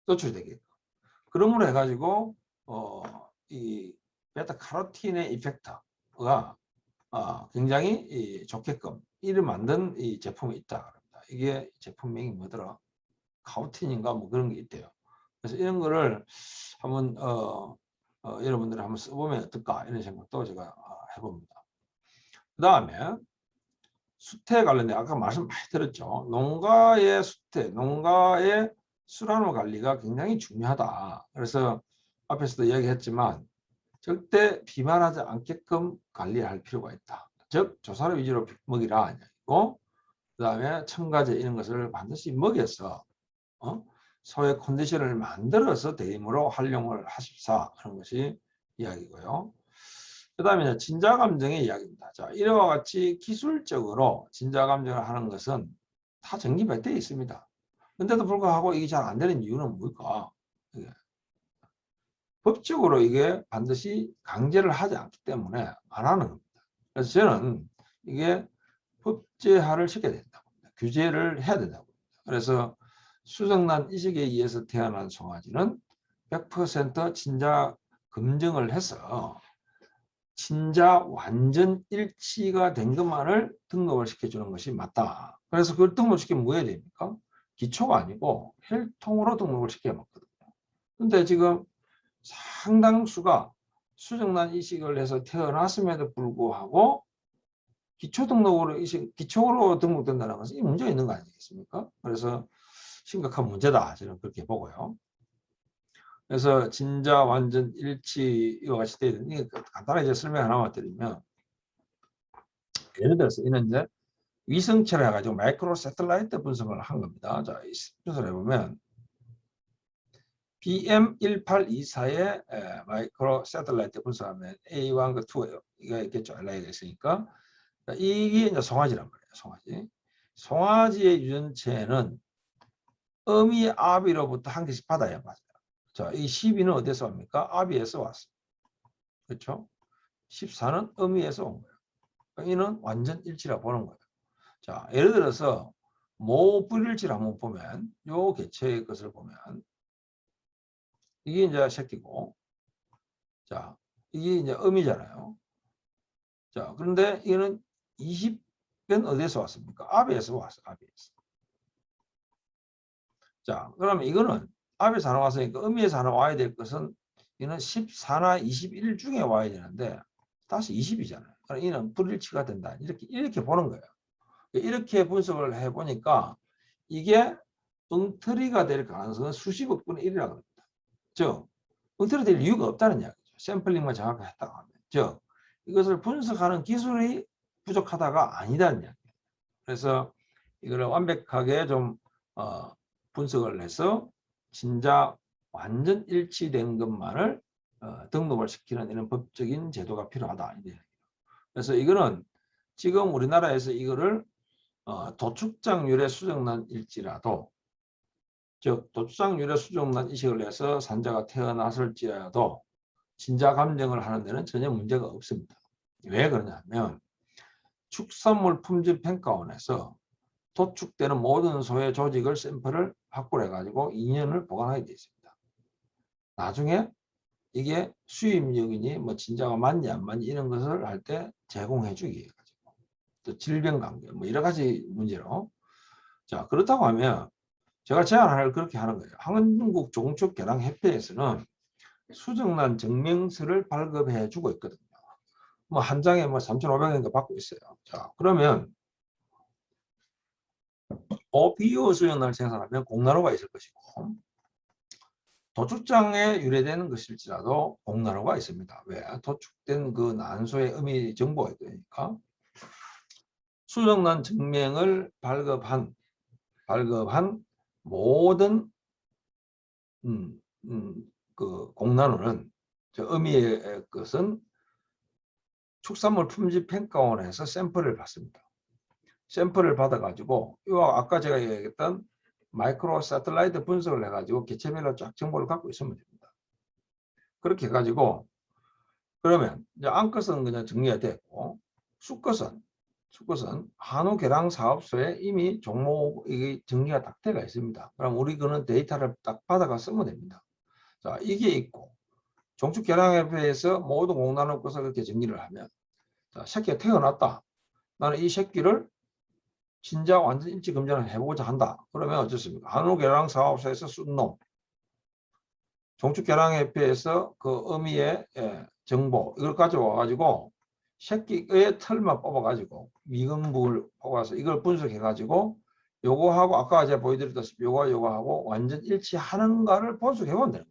노출되게. 그러므로 해가지고 이 베타카로틴의 이펙트가 굉장히 좋게끔 이를 만든 이 제품이 있다. 이게 제품명이 뭐더라? 카우틴인가 뭐 그런 게 있대요. 그래서 이런 거를 한번 여러분들이 한번 써보면 어떨까 이런 생각도 제가 해봅니다. 그 다음에 수태 관련된 아까 말씀 많이 드렸죠. 농가의 수태, 농가의 수란호 관리가 굉장히 중요하다. 그래서 앞에서도 이야기했지만 절대 비만하지 않게끔 관리할 필요가 있다. 즉 조사료 위주로 먹이라. 그 다음에 첨가제 이런 것을 반드시 먹여서 소의 컨디션을 만들어서 대임으로 활용을 하십사 하는 것이 이야기고요. 그 다음에 진자감정의 이야기입니다. 자, 이와 같이 기술적으로 진자감정을 하는 것은 다 정리되어 있습니다. 근데도 불구하고 이게 잘 안 되는 이유는 뭘까? 법적으로 이게 반드시 강제를 하지 않기 때문에 안 하는 겁니다. 그래서 저는 이게 법제화를 시켜야 된다고 합니다. 규제를 해야 된다고 합니다. 그래서 수정란 이식에 의해서 태어난 송아지는 100% 친자 검증을 해서 친자 완전 일치가 된 것만을 등록을 시켜주는 것이 맞다. 그래서 그걸 등록시키면 뭐 해야 됩니까? 기초가 아니고 혈통으로 등록을 시켜야 맞거든요. 근데 지금 상당수가 수정란 이식을 해서 태어났음에도 불구하고 기초로 등록된다는 것은 이 문제가 있는 거 아니겠습니까? 그래서 심각한 문제다. 저는 그렇게 보고요. 그래서 진자 완전 일치와 같이 되어 있는 간단하게 설명 하나만 드리면, 예를 들어서 이는 이제 위성체를 해가지고 마이크로 새틀라이트 분석을 한 겁니다. 자, 이 분석을 해보면 BM1824의 마이크로 새틀라이트 분석하면 A1과 2 이가 있겠죠. LI가 있으니까. 이게 이제 송아지란 말이에요. 송아지. 송아지의 유전체는 어미 아비로부터 한 개씩 받아야 맞아요. 자, 이 12는 어디서 옵니까? 아비에서 왔습니다. 그렇죠? 14는 어미에서 온 거예요. 그러니까 이는 완전 일치라 보는 거예요. 자, 예를 들어서 모불일치를 한번 보면 요 개체의 것을 보면 이게 이제 새끼고, 자, 이게 이제 어미잖아요. 자, 그런데 이거는 20은 어디서 왔습니까? 아비에서 왔어요. 아비에서. 자, 그러면 이거는 아비에서 하나 왔으니까 어미에서 하나 와야 될 것은 이는 14나 21 중에 와야 되는데 다시 20이잖아요. 그러니까 이는 불일치가 된다. 이렇게 보는 거예요. 이렇게 분석을 해보니까 이게 엉터리가 될 가능성은 수십억 분의 1이라고 합니다. 즉, 엉터리 될 이유가 없다는 이야기죠. 샘플링만 정확하게 했다고 하면. 즉, 이것을 분석하는 기술이 부족하다가 아니다는 이야기예요. 그래서 이거를 완벽하게 좀 분석을 해서 진짜 완전 일치된 것만을 등록을 시키는 이런 법적인 제도가 필요하다. 그래서 이거는 지금 우리나라에서 이거를 도축장률의 수정란 일지라도 즉 도축장 유래 수정란 이식을 내서 산자가 태어났을지라도 진자 감정을 하는 데는 전혀 문제가 없습니다. 왜 그러냐면 축산물 품질 평가원에서 도축되는 모든 소의 조직을 샘플을 확보해 가지고 2년을 보관하게 되어 있습니다. 나중에 이게 수입력이니 뭐 진짜가 맞니 안 맞니 이런 것을 할 때 제공해 주기 위해 가지고 또 질병 관계 뭐 여러 가지 문제로. 자, 그렇다고 하면 제가 제안을 그렇게 하는 거예요. 한국 종축 개량 협회에서는 수정란 증명서를 발급해 주고 있거든요. 뭐 한 장에 뭐 3,500원인가 받고 있어요. 자, 그러면 비료 수정란을 생산하면 공나루가 있을 것이고 도축장에 유래되는 것일지라도 공나루가 있습니다. 왜? 도축된 그 난소의 음이 정보가 있으니까. 수정란 증명을 발급한 모든 그 공나루는 음이의 것은 축산물 품질 평가원에서 샘플을 받습니다. 샘플을 받아가지고 이와 아까 제가 얘기했던 마이크로 새틀라이트 분석을 해가지고 개체별로 쫙 정보를 갖고 있으면 됩니다. 그렇게 해가지고 그러면 이제 암컷은 그냥 정리가 됐고 수컷은 한우 개량 사업소에 이미 종목이 정리가 딱 되어 있습니다. 그럼 우리 그는 데이터를 딱 받아가 쓰면 됩니다. 자, 이게 있고 종축 개량협회에서 모든 공단의 것을 그렇게 정리를 하면 자, 새끼가 태어났다. 나는 이 새끼를 진짜 완전 일치 검진을 해보고자 한다. 그러면 어떻습니까? 한우 개량 사업소에서 쓴 놈, 종축 개량협회에서 그 어미의 정보 이걸 가져와 가지고 새끼의 털만 뽑아 가지고 미금부를 뽑아서 이걸 분석해 가지고 요거하고 아까 제가 보여드렸다시피 요거하고 완전 일치하는가를 분석해 보면 되는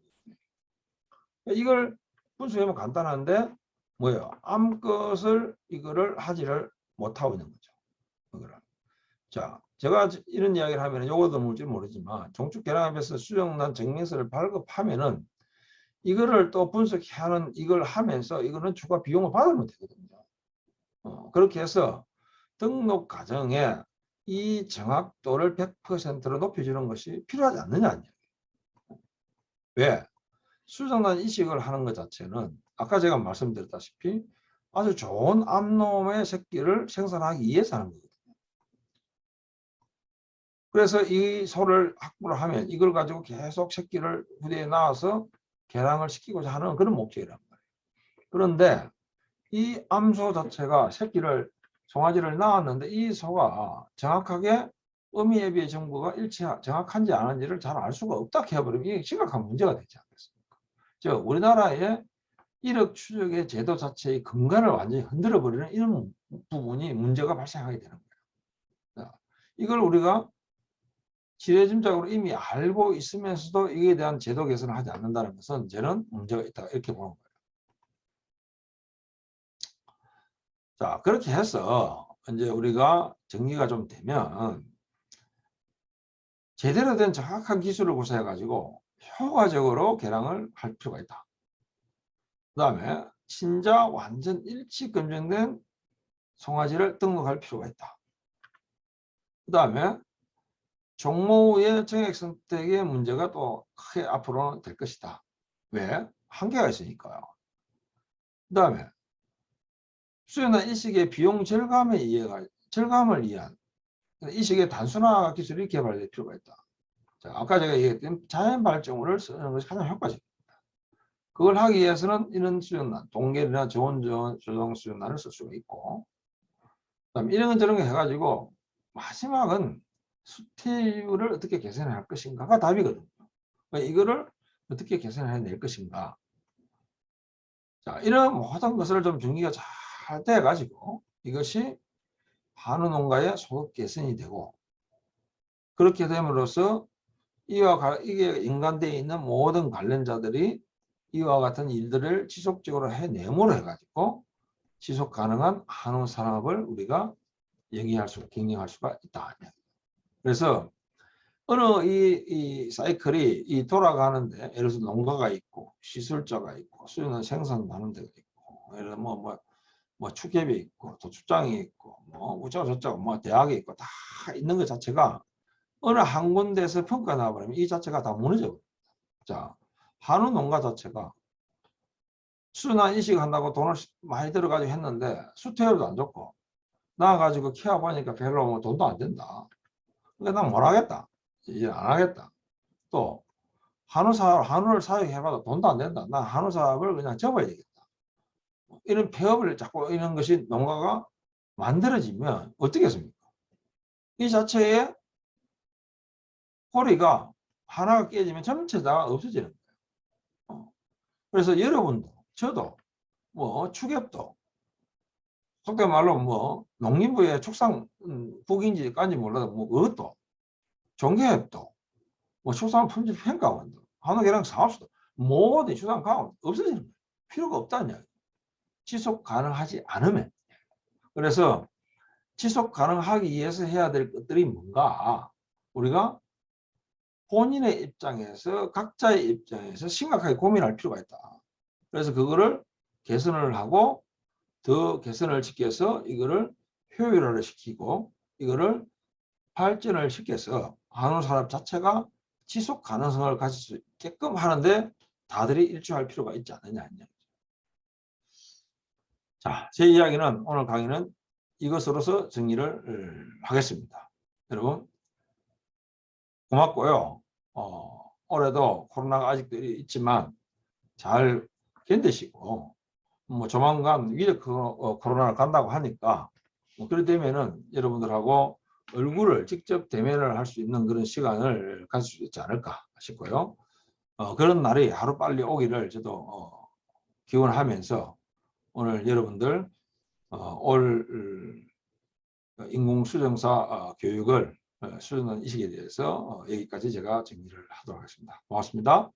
거예요. 이걸 분석하면 간단한데 뭐예요? 암컷을 이거를 하지를 못하고 있는 거죠. 이거를. 자, 제가 이런 이야기를 하면 요거도 뭔지 모르지만 종축 개량협회에서 수정란 증명서를 발급하면은 이거를 또 분석하는 이걸 하면서 이거는 추가 비용을 받으면 되거든요. 그렇게 해서 등록 과정에 이 정확도를 100%로 높여주는 것이 필요하지 않느냐. 왜? 수정란 이식을 하는 것 자체는 아까 제가 말씀드렸다시피 아주 좋은 암놈의 새끼를 생산하기 위해서 하는 거거든요. 그래서 이 소를 확보를 하면 이걸 가지고 계속 새끼를 후대에 낳아서 개량을 시키고자 하는 그런 목적이란 말이에요. 그런데 이 암소 자체가 새끼를 송아지를 낳았는데 이 소가 정확하게 어미애비의 정보가 정확한지 아닌지를 잘 알 수가 없다 해버리면 이게 심각한 문제가 되지 않겠습니까? 즉 우리나라의 일억 추적의 제도 자체의 근간을 완전히 흔들어 버리는 이런 부분이 문제가 발생하게 되는 거예요. 이걸 우리가 지레짐작으로 이미 알고 있으면서도 이에 대한 제도 개선을 하지 않는다는 것은 저는 문제가 있다 이렇게 보는 거예요. 자, 그렇게 해서 이제 우리가 정리가 좀 되면 제대로 된 정확한 기술을 구사해 가지고 효과적으로 개량을 할 필요가 있다. 그 다음에 친자 완전 일치 검증된 송아지를 등록할 필요가 있다. 그 다음에 종모의 정액 선택의 문제가 또 크게 앞으로는 될 것이다. 왜? 한계가 있으니까요. 그 다음에 수요나 이식의 비용 절감을 위한 이식의 단순화 기술이 개발될 필요가 있다. 자, 아까 제가 얘기했던 자연 발정물을 쓰는 것이 가장 효과적입니다. 그걸 하기 위해서는 이런 수정란, 동결이나 저온 조정 수정란을 쓸 수가 있고, 그다음에 이런 저런 거 해가지고 마지막은 수태율을 어떻게 개선할 것인가가 답이거든요. 이거를 어떻게 개선해낼 것인가. 자, 이런 모든 것을 좀 정리가 잘 돼가지고 이것이 한우 농가의 소득 개선이 되고 그렇게 됨으로써 이게 연관되어 있는 모든 관련자들이 이와 같은 일들을 지속적으로 해내므로 해가지고 지속 가능한 한우 산업을 우리가 경영할 수가 있다. 그래서 어느 이 사이클이 이 돌아가는데 예를 들어서 농가가 있고 시술자가 있고 수요는 생산하는 데가 있고 예를 들어 뭐 축협이 있고 도축장이 있고 뭐 우짜고 저짜고 뭐 대학이 있고 다 있는 것 자체가 어느 한 군데에서 평가 나와버리면 이 자체가 다 무너져 버립니다. 자, 한우 농가 자체가 수준한 인식한다고 돈을 많이 들어가지고 했는데 수태율도 안 좋고 나와가지고 키워보니까 별로 뭐 돈도 안 된다. 그러니까 난 뭘 하겠다. 이제 안 하겠다. 또 한우를 사육해봐도 돈도 안 된다. 난 한우 사업을 그냥 접어야 되겠다. 이런 폐업을 자꾸 이런 것이 농가가 만들어지면 어떻게 했습니까? 이 자체에 꼬리가 하나가 깨지면 전체 다 없어지는 거예요. 그래서 여러분도 저도 뭐 축협도 속된 말로 뭐 농림부의 축산국인지 깐지 몰라도 뭐 그것도 종교협도 뭐 축산품질평가원도 한우계량 사업소도 모든 축산가원 없어지는 거예요. 필요가 없다는 이야기. 지속 가능하지 않으면. 그래서 지속 가능하기 위해서 해야 될 것들이 뭔가 우리가 본인의 입장에서 각자의 입장에서 심각하게 고민할 필요가 있다. 그래서 그거를 개선을 하고 더 개선을 시켜서 이거를 효율화를 시키고 이거를 발전을 시켜서 한우 산업 자체가 지속 가능성을 가질 수 있게끔 하는데 다들이 일조할 필요가 있지 않느냐. 자, 제 이야기는 오늘 강의는 이것으로서 정리를 하겠습니다. 여러분 고맙고요. 올해도 코로나가 아직도 있지만 잘 견디시고 뭐 조만간 위드 코로나를 간다고 하니까 뭐 그렇게 되면은 여러분들하고 얼굴을 직접 대면을 할 수 있는 그런 시간을 가질 수 있지 않을까 싶고요. 그런 날이 하루 빨리 오기를 저도 기원하면서 오늘 여러분들 올 인공수정사 교육을 수련하는 이 시기에 대해서 여기까지 제가 정리를 하도록 하겠습니다. 고맙습니다.